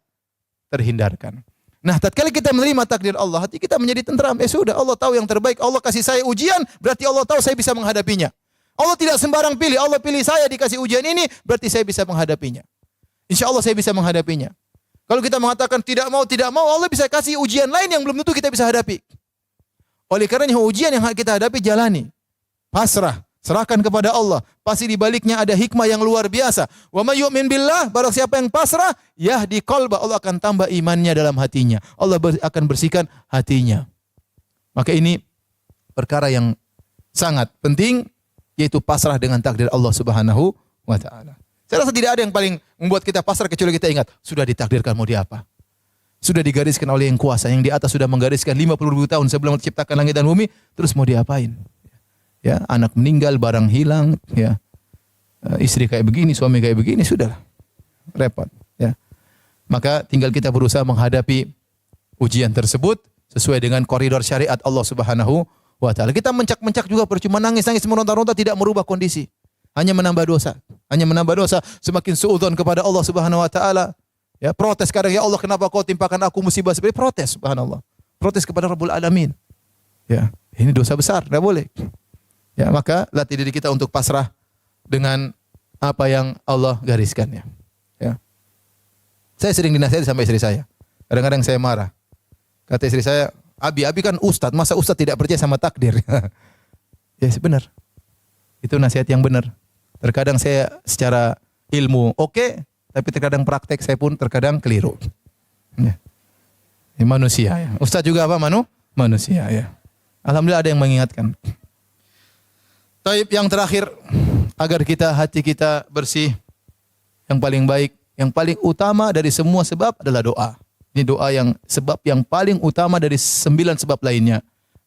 terhindarkan. Nah, tatkala kita menerima takdir Allah, hati kita menjadi tentram. Sudah, Allah tahu yang terbaik. Allah kasih saya ujian, berarti Allah tahu saya bisa menghadapinya. Allah tidak sembarang pilih. Allah pilih saya dikasih ujian ini, berarti saya bisa menghadapinya. Insya Allah saya bisa menghadapinya. Kalau kita mengatakan tidak mau, Allah bisa kasih ujian lain yang belum tentu kita bisa hadapi. Oleh karenanya ujian yang kita hadapi jalani. pasrah, serahkan kepada Allah. Pasti di baliknya ada hikmah yang luar biasa. Wa may yu'min billah, barang siapa yang pasrah, yahdi qalba, Allah akan tambah imannya dalam hatinya. Allah akan bersihkan hatinya. Maka ini perkara yang sangat penting, yaitu pasrah dengan takdir Allah Subhanahu wa taala. Saya rasa tidak ada yang paling membuat kita pasrah kecuali kita ingat, sudah ditakdirkan mau diapa. Sudah digariskan oleh yang kuasa, yang di atas sudah menggariskan 50.000 tahun sebelum menciptakan langit dan bumi, terus mau diapain? Ya, anak meninggal, barang hilang, ya. Istri kayak begini, suami kayak begini, sudah repot, ya. Maka tinggal kita berusaha menghadapi ujian tersebut sesuai dengan koridor syariat Allah Subhanahu wa taala. Kita mencak-mencak juga percuma, nangis-nangis meronta-ronta tidak merubah kondisi. Hanya menambah dosa. Hanya menambah dosa, semakin suudzon kepada Allah Subhanahu wa taala. Ya, protes kadang, ya Allah kenapa kau timpakan aku musibah seperti protes, subhanallah. Protes kepada Rabbul Alamin. Ya, ini dosa besar, tidak boleh. Ya, maka latih diri kita untuk pasrah dengan apa yang Allah gariskan, ya. Ya. Saya sering dinasihati sampai istri saya. Kadang-kadang saya marah. Kata istri saya, Abi kan ustadz, masa ustadz tidak percaya sama takdir? Ya, benar. Itu nasihat yang benar. Terkadang saya secara ilmu oke, tapi terkadang praktek saya pun terkadang keliru. Ya. Ini manusia, ya. Ustaz juga apa manusia, ya. Alhamdulillah ada yang mengingatkan. Taib, yang terakhir, agar hati kita bersih, yang paling baik, yang paling utama dari semua sebab adalah doa. Ini doa yang sebab yang paling utama dari 9 sebab lainnya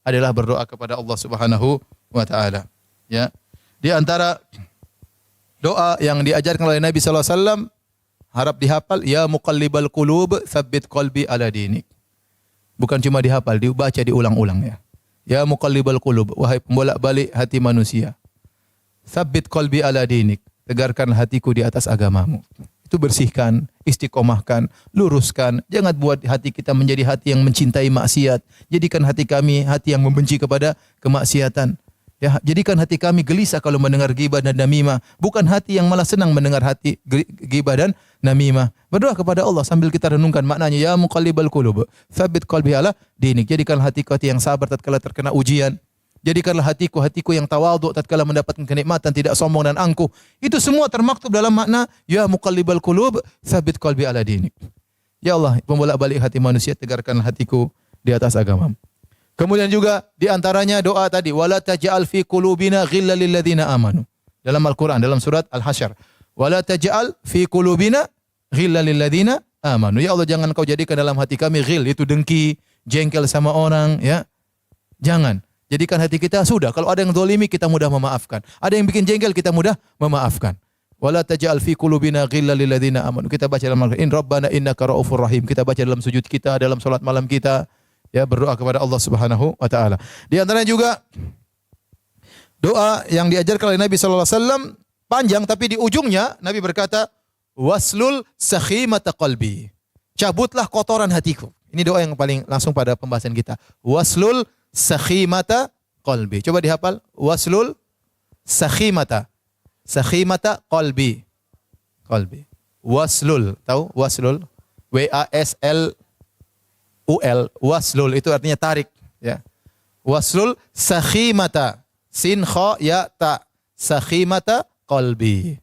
adalah berdoa kepada Allah Subhanahu wa taala. Ya. Di antara doa yang diajarkan oleh Nabi sallallahu alaihi wasallam, harap dihafal, ya muqallibal qulub tsabbit qalbi ala dinik. Bukan cuma dihafal, dibaca diulang-ulang, ya. Ya muqallibal qulub, wahai pembolak-balik hati manusia. Tsabbit qalbi ala dinik, tegarkan hatiku di atas agamamu. Itu bersihkan, istiqomahkan, luruskan. Jangan buat hati kita menjadi hati yang mencintai maksiat. Jadikan hati kami hati yang membenci kepada kemaksiatan. Ya, jadikan hati kami gelisah kalau mendengar ghibah dan namimah, bukan hati yang malah senang mendengar hati ghibah dan namimah. Berdoa kepada Allah sambil kita renungkan maknanya, ya muqallibal qulub, tsabbit qalbi ala dinik. Jadikan hatiku hati yang sabar tatkala terkena ujian. Jadikanlah hatiku yang tawadhu tatkala mendapatkan kenikmatan, tidak sombong dan angkuh. Itu semua termaktub dalam makna ya muqallibal qulub, tsabbit qalbi ala dinik. Ya Allah, pembolak-balik hati manusia, tegarkan hatiku di atas agamamu. Kemudian juga di antaranya doa tadi, wala taj'al fi qulubina ghillan lil ladzina amanu. Dalam Al-Qur'an, dalam surat Al-Hasyr, wala taj'al fi qulubina ghillan lil ladzina amanu. Ya Allah, jangan kau jadikan dalam hati kami ghil, itu dengki, jengkel sama orang, ya. Jangan. Jadikan hati kita sudah, kalau ada yang zalimi kita mudah memaafkan. Ada yang bikin jengkel kita mudah memaafkan. Wala taj'al fi qulubina ghillan lil ladzina amanu. Kita baca dalam Al-Qur'an, in rabbana innaka raufur rahim. Kita baca dalam sujud kita, dalam salat malam kita. Ya, berdoa kepada Allah Subhanahu wa taala. Di antaranya juga doa yang diajarkan oleh Nabi sallallahu alaihi wasallam panjang, tapi di ujungnya Nabi berkata, waslul sakhimata qalbi. Cabutlah kotoran hatiku. Ini doa yang paling langsung pada pembahasan kita. Waslul sakhimata qalbi. Coba dihafal. Waslul sakhimata qalbi. Qalbi. Waslul, tahu waslul? WASL waslul itu artinya tarik, ya. Waslul sakhimata, sin kha ya ta, sakhimata qalbi.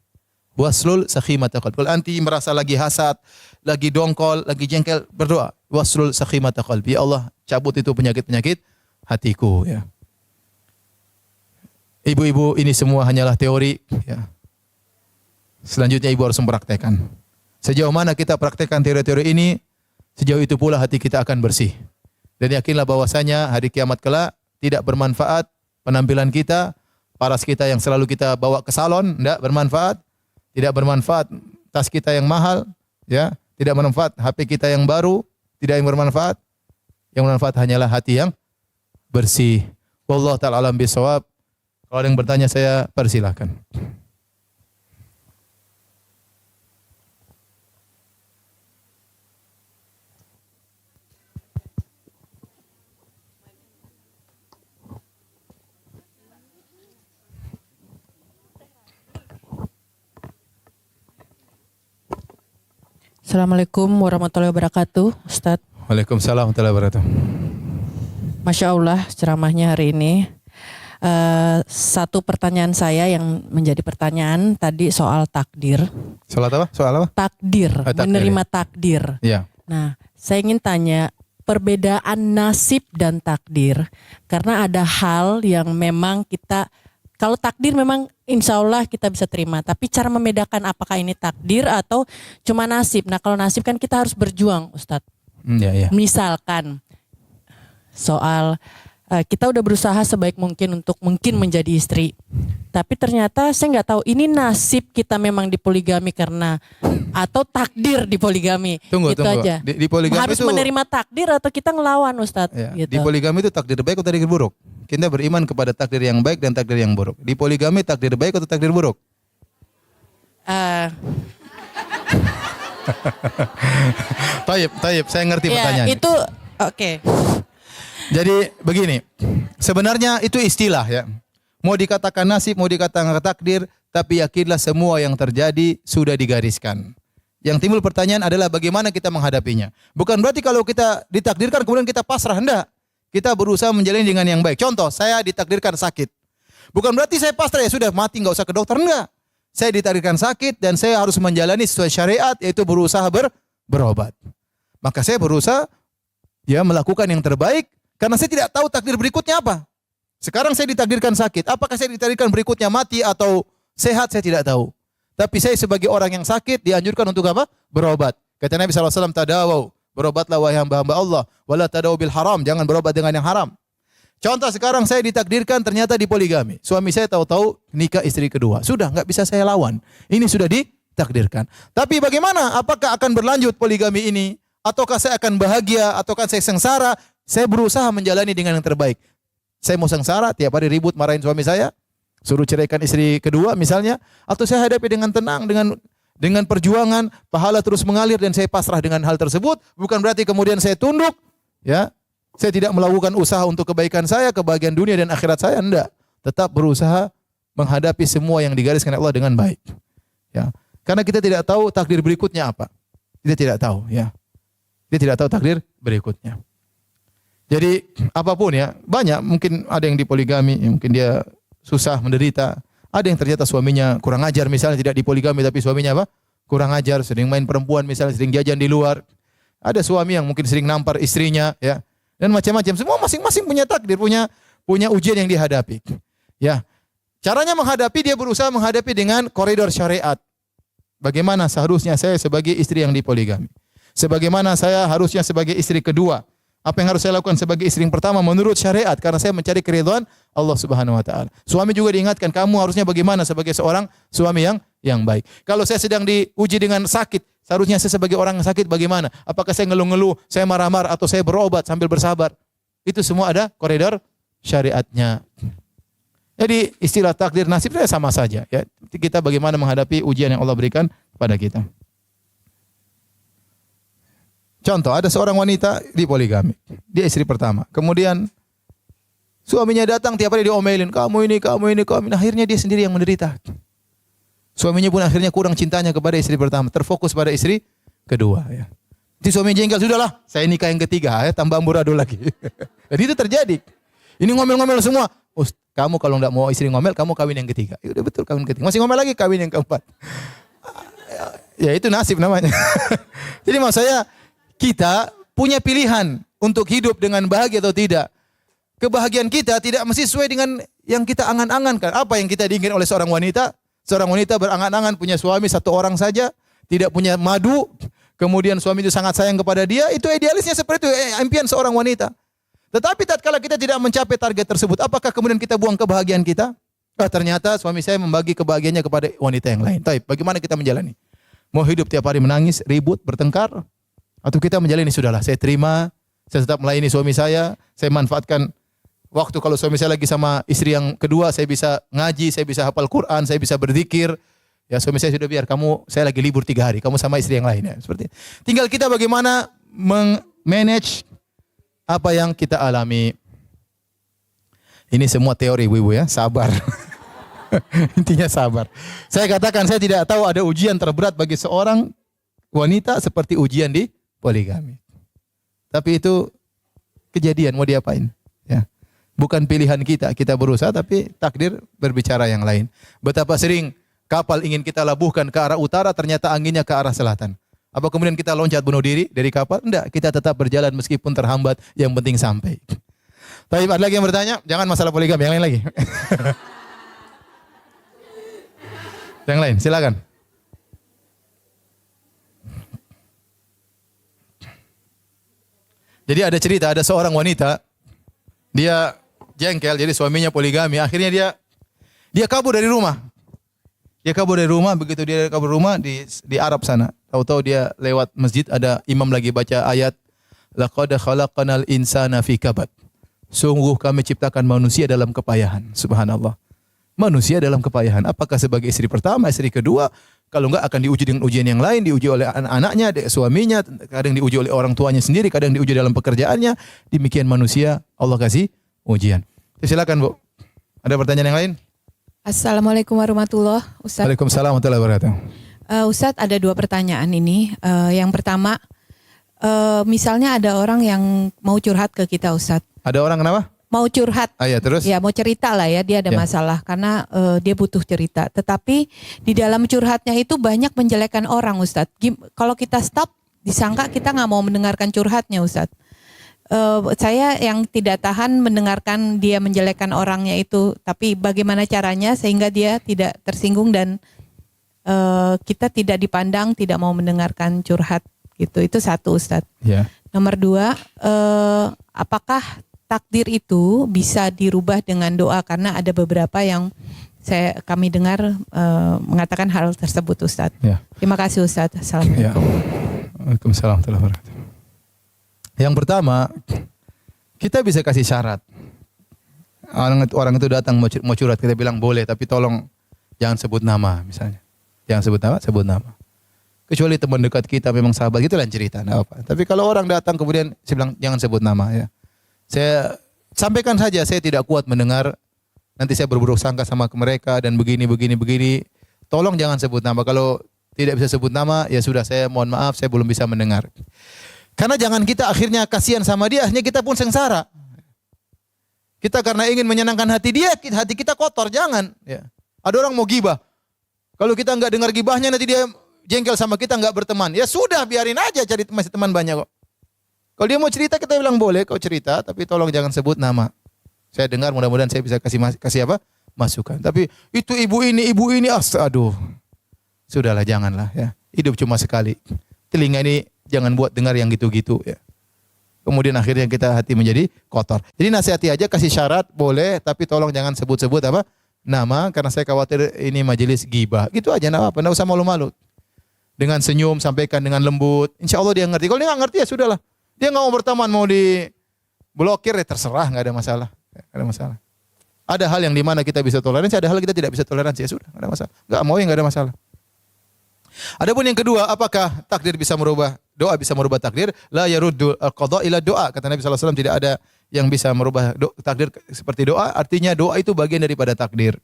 Waslul sakhimata qalbi. Kalau anti merasa lagi hasad, lagi dongkol, lagi jengkel, berdoa, waslul sakhimata qalbi. Ya Allah, cabut itu penyakit-penyakit hatiku, ya. Ibu-ibu, ini semua hanyalah teori, ya. Selanjutnya ibu harus mempraktekkan. Sejauh mana kita praktekkan teori-teori ini, sejauh itu pula hati kita akan bersih. Dan yakinlah bahwasanya hari kiamat kelak tidak bermanfaat penampilan kita, paras kita yang selalu kita bawa ke salon, tidak bermanfaat. Tidak bermanfaat tas kita yang mahal, ya. Tidak bermanfaat HP kita yang baru, tidak yang bermanfaat. Yang bermanfaat hanyalah hati yang bersih. Wallahu ta'ala alam bisawab. Kalau ada yang bertanya saya persilahkan. Assalamualaikum warahmatullahi wabarakatuh, Ustadz. Waalaikumsalam warahmatullahi wabarakatuh. Masya Allah ceramahnya hari ini. Satu pertanyaan saya yang menjadi pertanyaan tadi soal takdir. Soal apa? Soal apa? Takdir, Takdir, menerima takdir. Ya. Nah, saya ingin tanya perbedaan nasib dan takdir. Karena ada hal yang memang kita, kalau takdir memang insya Allah kita bisa terima. Tapi cara membedakan apakah ini takdir atau cuma nasib. Nah kalau nasib kan kita harus berjuang Ustadz. Ya. Misalkan soal kita udah berusaha sebaik mungkin untuk mungkin menjadi istri. Tapi ternyata saya nggak tahu ini nasib kita memang dipoligami karena atau takdir dipoligami. Tunggu. Aja. Di poligami harus itu menerima takdir atau kita ngelawan Ustadz. ya, Gitu. di poligami itu takdir baik atau takdir buruk? Kita beriman kepada takdir yang baik dan takdir yang buruk. Di poligami takdir baik atau takdir buruk? Taib, saya ngerti pertanyaan. Itu oke. Jadi begini, sebenarnya itu istilah ya. Mau dikatakan nasib, mau dikatakan takdir, tapi yakinlah semua yang terjadi sudah digariskan. Yang timbul pertanyaan adalah bagaimana kita menghadapinya. Bukan berarti kalau kita ditakdirkan kemudian kita pasrah, enggak. Kita berusaha menjalani dengan yang baik. Contoh, saya ditakdirkan sakit. Bukan berarti saya pasrah, ya sudah mati nggak usah ke dokter, enggak. Saya ditakdirkan sakit dan saya harus menjalani sesuai syariat, yaitu berusaha berobat. Maka saya berusaha ya melakukan yang terbaik karena saya tidak tahu takdir berikutnya apa. Sekarang saya ditakdirkan sakit. Apakah saya ditakdirkan berikutnya mati atau sehat, saya tidak tahu. Tapi saya sebagai orang yang sakit dianjurkan untuk apa? Berobat. Kata Nabi SAW, tadawau. Berobatlah wahai hamba-hamba Allah. Wala tadawu bil haram. Jangan berobat dengan yang haram. Contoh sekarang saya ditakdirkan ternyata dipoligami. Suami saya tahu-tahu nikah istri kedua. Sudah, nggak bisa saya lawan. Ini sudah ditakdirkan. Tapi bagaimana? Apakah akan berlanjut poligami ini? Ataukah saya akan bahagia? Ataukah saya sengsara? Saya berusaha menjalani dengan yang terbaik. Saya mau sengsara, tiap hari ribut marahin suami saya, suruh ceraikan istri kedua misalnya, atau saya hadapi dengan tenang, dengan perjuangan, pahala terus mengalir dan saya pasrah dengan hal tersebut. Bukan berarti kemudian saya tunduk, ya. Saya tidak melakukan usaha untuk kebaikan saya, kebahagiaan dunia dan akhirat saya, enggak. Tetap berusaha menghadapi semua yang digariskan Allah dengan baik. Ya. Karena kita tidak tahu takdir berikutnya apa. Kita tidak tahu, ya. Kita tidak tahu takdir berikutnya. Jadi apapun ya, banyak mungkin ada yang dipoligami, mungkin dia susah menderita. Ada yang ternyata suaminya kurang ajar misalnya, tidak dipoligami tapi suaminya apa? Kurang ajar, sering main perempuan misalnya, sering jajan di luar. Ada suami yang mungkin sering nampar istrinya ya. Dan macam-macam. Semua masing-masing punya takdir, punya ujian yang dihadapi. Ya. Caranya menghadapi, dia berusaha menghadapi dengan koridor syariat. Bagaimana seharusnya saya sebagai istri yang dipoligami? Sebagaimana saya harusnya sebagai istri kedua? Apa yang harus saya lakukan sebagai istri yang pertama menurut syariat karena saya mencari keridhaan Allah Subhanahu wa taala. Suami juga diingatkan kamu harusnya bagaimana sebagai seorang suami yang baik. Kalau saya sedang diuji dengan sakit, seharusnya saya sebagai orang yang sakit bagaimana? Apakah saya ngeluh-ngeluh, saya marah-marah atau saya berobat sambil bersabar? Itu semua ada koridor syariatnya. Jadi istilah takdir nasib saya sama saja ya. Kita bagaimana menghadapi ujian yang Allah berikan kepada kita. Contoh, ada seorang wanita dipoligami. Dia istri pertama. Kemudian suaminya datang tiap hari diomelin, kamu ini. Akhirnya dia sendiri yang menderita. Suaminya pun akhirnya kurang cintanya kepada istri pertama, terfokus pada istri kedua ya. Jadi suaminya jengkel, sudahlah, saya nikah yang ketiga ya, tambah amburadul lagi. Jadi itu terjadi. Ini ngomel-ngomel semua. Kamu kalau enggak mau istri ngomel, kamu kawin yang ketiga. Ya udah betul kawin ketiga. Masih ngomel lagi, kawin yang keempat. Ya itu nasib namanya. Jadi maksud saya kita punya pilihan untuk hidup dengan bahagia atau tidak. Kebahagiaan kita tidak mesti sesuai dengan yang kita angan-angankan. Apa yang kita diinginkan oleh seorang wanita? Seorang wanita berangan-angan punya suami satu orang saja, tidak punya madu, kemudian suami itu sangat sayang kepada dia, itu idealisnya seperti itu, impian seorang wanita. Tetapi tatkala kita tidak mencapai target tersebut, apakah kemudian kita buang kebahagiaan kita? Ternyata suami saya membagi kebahagiaannya kepada wanita yang lain. Taib, bagaimana kita menjalani? Mau hidup tiap hari menangis, ribut, bertengkar? Atau kita menjalani, sudahlah, saya terima, saya tetap melayani suami saya manfaatkan waktu kalau suami saya lagi sama istri yang kedua, saya bisa ngaji, saya bisa hafal Quran, saya bisa berzikir. Ya suami saya sudah biar kamu, saya lagi libur 3 hari, kamu sama istri yang lain ya. Seperti itu. Tinggal kita bagaimana manage apa yang kita alami. Ini semua teori ibu ya, sabar. Intinya sabar. Saya katakan saya tidak tahu ada ujian terberat bagi seorang wanita seperti ujian di poligami. Tapi itu kejadian, mau diapain? Ya. Bukan pilihan kita, kita berusaha tapi takdir berbicara yang lain. Betapa sering kapal ingin kita labuhkan ke arah utara, ternyata anginnya ke arah selatan. Apa kemudian kita loncat bunuh diri dari kapal? Enggak, kita tetap berjalan meskipun terhambat, yang penting sampai. Tapi ada lagi yang bertanya? Jangan masalah poligami, yang lain lagi. Yang lain, silakan. Jadi ada cerita, ada seorang wanita, dia jengkel, jadi suaminya poligami. Akhirnya dia kabur dari rumah. Dia kabur dari rumah, begitu dia kabur rumah di Arab sana. Tahu-tahu dia lewat masjid, ada imam lagi baca ayat, laqad khalaqnal insana fi kabad. Sungguh kami ciptakan manusia dalam kepayahan. Subhanallah. Manusia dalam kepayahan. Apakah sebagai istri pertama, istri kedua? Kalau enggak akan diuji dengan ujian yang lain, diuji oleh anak-anaknya, suaminya, kadang diuji oleh orang tuanya sendiri, kadang diuji dalam pekerjaannya. Demikian manusia, Allah kasih ujian. Silakan Bu. Ada pertanyaan yang lain? Assalamualaikum warahmatullahi wabarakatuh. Waalaikumsalam warahmatullahi wabarakatuh. Ustadz, ada 2 pertanyaan ini. Yang pertama, misalnya ada orang yang mau curhat ke kita, Ustadz. Ada orang kenapa? Mau curhat. Ya, terus? Ya, mau cerita lah ya, dia ada Ya. masalah karena dia butuh cerita. Tetapi di dalam curhatnya itu banyak menjelekan orang, Ustadz. Kalau kita stop, disangka kita nggak mau mendengarkan curhatnya, Ustadz. Saya yang tidak tahan mendengarkan dia menjelekan orangnya itu. Tapi bagaimana caranya sehingga dia tidak tersinggung dan kita tidak dipandang, tidak mau mendengarkan curhat gitu. Itu satu, Ustadz. Ya. Nomor 2, apakah takdir itu bisa dirubah dengan doa? Karena ada beberapa yang kami dengar mengatakan hal tersebut, Ustadz. Ya. Terima kasih, Ustadz. Ya. Assalamualaikum. Waalaikumsalam warahmatullahi wabarakatuh. Yang pertama, kita bisa kasih syarat. Orang itu datang mau curhat, kita bilang boleh, tapi tolong jangan sebut nama misalnya. Jangan sebut nama. Kecuali teman dekat kita memang sahabat, itu lain cerita, enggak apa. Tapi kalau orang datang kemudian saya bilang jangan sebut nama ya. Saya sampaikan saja saya tidak kuat mendengar, nanti saya berburuk sangka sama mereka dan begini. Tolong jangan sebut nama. Kalau tidak bisa sebut nama, ya sudah, saya mohon maaf, saya belum bisa mendengar. Karena jangan kita akhirnya kasihan sama dia, akhirnya kita pun sengsara. Kita karena ingin menyenangkan hati dia, hati kita kotor, jangan. Ya. Ada orang mau gibah. Kalau kita nggak dengar gibahnya, nanti dia jengkel sama kita, nggak berteman. Ya sudah, biarin aja, cari masih teman banyak kok. Kalau dia mau cerita, kita bilang boleh kau cerita, tapi tolong jangan sebut nama. Saya dengar, mudah-mudahan saya bisa kasih apa? Masukan. Tapi itu ibu ini, aduh. Sudahlah, janganlah ya. Hidup cuma sekali. Telinga ini jangan buat dengar yang gitu-gitu ya. Kemudian akhirnya kita hati menjadi kotor. Jadi nasihati aja, kasih syarat boleh, tapi tolong jangan sebut-sebut apa? Nama, karena saya khawatir ini majelis gibah. Gitu aja, enggak apa, enggak usah malu-malu. Dengan senyum, sampaikan dengan lembut. Insya Allah dia ngerti. Kalau dia nggak ngerti ya sudahlah. Dia nggak mau berteman, mau diblokir ya terserah, nggak ada masalah. Nggak ada masalah. Ada hal yang dimana kita bisa toleransi, ada hal kita tidak bisa toleransi, ya sudah, nggak ada masalah. Nggak mau ya nggak ada masalah. Adapun yang kedua, apakah takdir bisa merubah, doa bisa merubah takdir? La yaruddu al-qada ila doa. Kata Nabi SAW, tidak ada yang bisa merubah takdir seperti doa. Artinya doa itu bagian daripada takdir.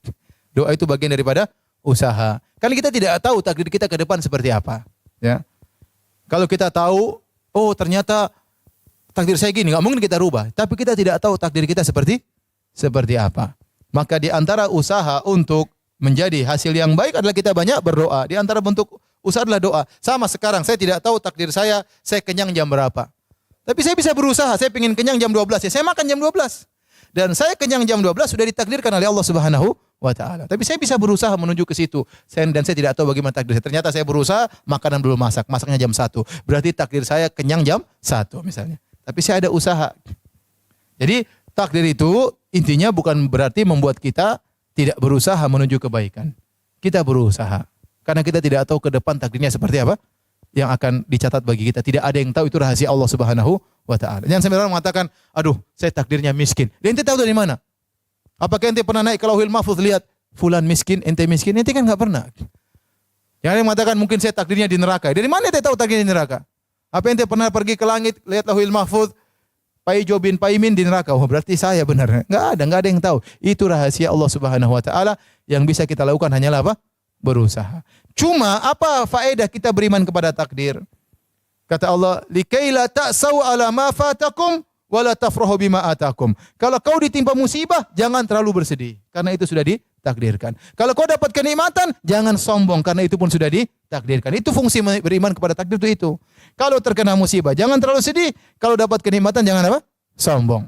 Doa itu bagian daripada usaha. Karena kita tidak tahu takdir kita ke depan seperti apa. Ya. Kalau kita tahu, oh ternyata takdir saya gini, nggak mungkin kita rubah. Tapi kita tidak tahu takdir kita seperti apa. Maka di antara usaha untuk menjadi hasil yang baik adalah kita banyak berdoa. Di antara bentuk usaha adalah doa. Sama sekarang, saya tidak tahu takdir saya kenyang jam berapa. Tapi saya bisa berusaha, saya ingin kenyang jam 12 ya, saya makan jam 12. Dan saya kenyang jam 12 sudah ditakdirkan oleh Allah Subhanahu wa taala. Tapi saya bisa berusaha menuju ke situ. Dan saya tidak tahu bagaimana takdir saya. Ternyata saya berusaha, makanan belum masak, masaknya jam 1. Berarti takdir saya kenyang jam 1 misalnya. Tapi saya ada usaha. Jadi takdir itu intinya bukan berarti membuat kita tidak berusaha menuju kebaikan. Kita berusaha. Karena kita tidak tahu ke depan takdirnya seperti apa yang akan dicatat bagi kita. Tidak ada yang tahu, itu rahasia Allah Subhanahu wa taala. Jangan sampai orang mengatakan, aduh saya takdirnya miskin. Dan ente tahu dari mana? Apakah ente pernah naik ke Lauhil Mahfuz lihat fulan miskin, ente miskin? Ente kan enggak pernah. Yang ada yang mengatakan mungkin saya takdirnya di neraka. Dari mana ente tahu takdirnya di neraka? Apa ente pernah pergi ke langit lihat Lauhil Mahfuz? Paijo bin Paimin di neraka. Oh, berarti saya benar. Enggak ada yang tahu. Itu rahasia Allah Subhanahu wa taala. Yang bisa kita lakukan hanyalah apa? Berusaha. Cuma apa faedah kita beriman kepada takdir? Kata Allah, "Likaila ta'sau ala ma fatakum wala tafrahu bima atakum. Kalau kau ditimpa musibah, jangan terlalu bersedih karena itu sudah ditakdirkan. Kalau kau dapat kenikmatan, jangan sombong karena itu pun sudah ditakdirkan. Itu fungsi beriman kepada takdir itu. Kalau terkena musibah, jangan terlalu sedih. Kalau dapat kenikmatan, jangan apa? Sombong.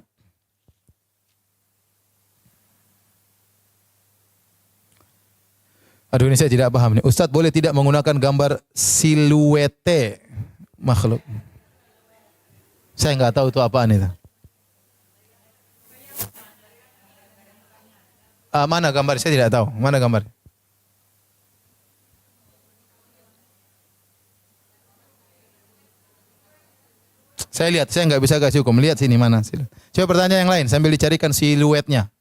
Aduh, ini saya tidak paham nih. Ustadz boleh tidak menggunakan gambar siluete makhluk? Saya nggak tahu itu apaan itu. Mana gambar? Saya tidak tahu. Mana gambar? Saya lihat, saya nggak bisa kasih hukum. Lihat sini mana. Coba pertanyaan yang lain sambil dicarikan siluetnya.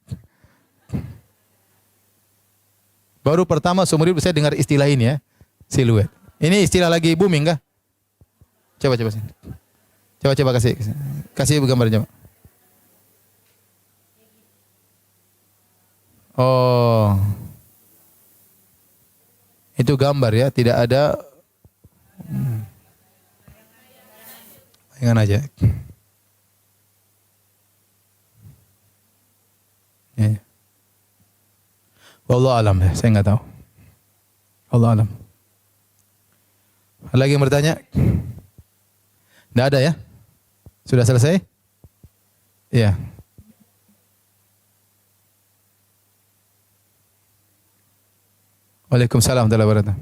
Baru pertama seumur hidup saya dengar istilah ini ya, siluet. Ini istilah lagi booming kah? Coba sini. Coba kasih gambarnya. Oh. Itu gambar ya, tidak ada bayangan aja. Ya. Wallahu alam ya, saya enggak tahu. Allah alam. Ada lagi yang bertanya? Tidak ada ya? Sudah selesai? Iya. Waalaikumsalam warahmatullahi wabarakatuh.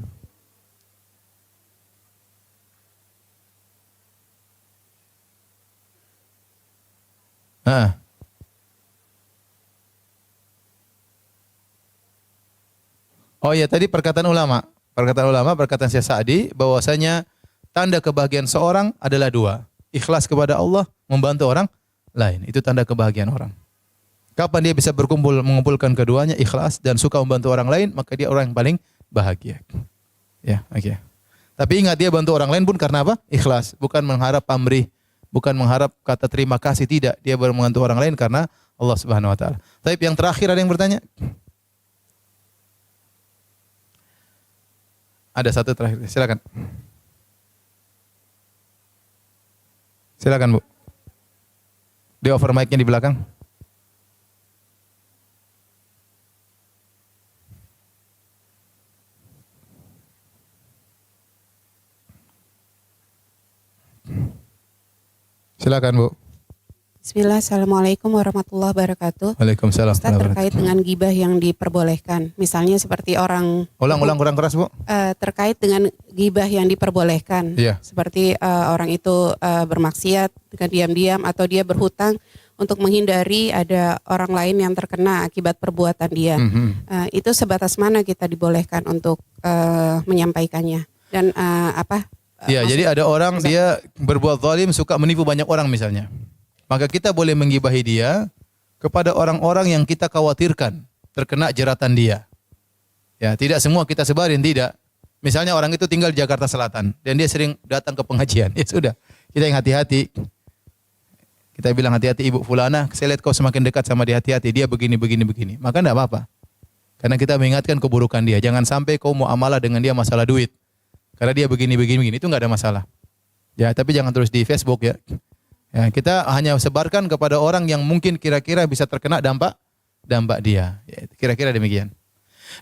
Oh ya, tadi perkataan ulama. Perkataan Syekh Sa'di bahwasanya tanda kebahagiaan seorang adalah dua. Ikhlas kepada Allah, membantu orang lain. Itu tanda kebahagiaan orang. Kapan dia bisa mengumpulkan keduanya, ikhlas dan suka membantu orang lain, maka dia orang yang paling bahagia. Ya, oke. Tapi ingat, dia bantu orang lain pun karena apa? Ikhlas, bukan mengharap pamrih, bukan mengharap kata terima kasih, tidak. Dia baru membantu orang lain karena Allah Subhanahu wa taala. Tapi yang terakhir ada yang bertanya? Ada satu terakhir, silakan. Silakan, Bu. Di over mic-nya di belakang. Silakan, Bu. Bismillah, Assalamualaikum warahmatullahi wabarakatuh. Waalaikumsalam. Ustaz, terkait dengan gibah yang diperbolehkan, misalnya seperti orang Ulang kurang keras, Bu. terkait dengan gibah yang diperbolehkan, Iya. seperti orang itu bermaksiat dengan diam-diam atau dia berhutang untuk menghindari ada orang lain yang terkena akibat perbuatan dia. Itu sebatas mana kita dibolehkan untuk menyampaikannya dan Iya, jadi ada orang dia berbuat zalim, suka menipu banyak orang misalnya. Maka kita boleh menggibahi dia kepada orang-orang yang kita khawatirkan terkena jeratan dia. Ya, tidak semua kita sebarin, tidak. Misalnya orang itu tinggal di Jakarta Selatan dan dia sering datang ke pengajian. Ya sudah, kita yang hati-hati. Kita bilang hati-hati Ibu Fulana, saya lihat kau semakin dekat sama dia, hati-hati, dia begini. Maka enggak apa-apa. Karena kita mengingatkan keburukan dia. Jangan sampai kau muamalah dengan dia masalah duit. Karena dia begini, itu enggak ada masalah. Ya, tapi jangan terus di Facebook ya. Ya, kita hanya sebarkan kepada orang yang mungkin kira-kira bisa terkena dampak dia. Ya, kira-kira demikian.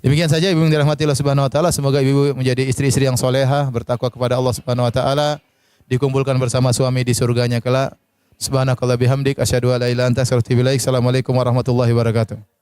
Demikian saja Ibu yang dirahmati Allah Subhanahu wa taala, semoga Ibu menjadi istri-istri yang solehah, bertakwa kepada Allah Subhanahu wa taala, dikumpulkan bersama suami di surganya kelak. Subhanakallah bihamdik asyhadu an la ilaha illa anta astaghfiruka wa atubu ilaik. Assalamualaikum warahmatullahi wabarakatuh.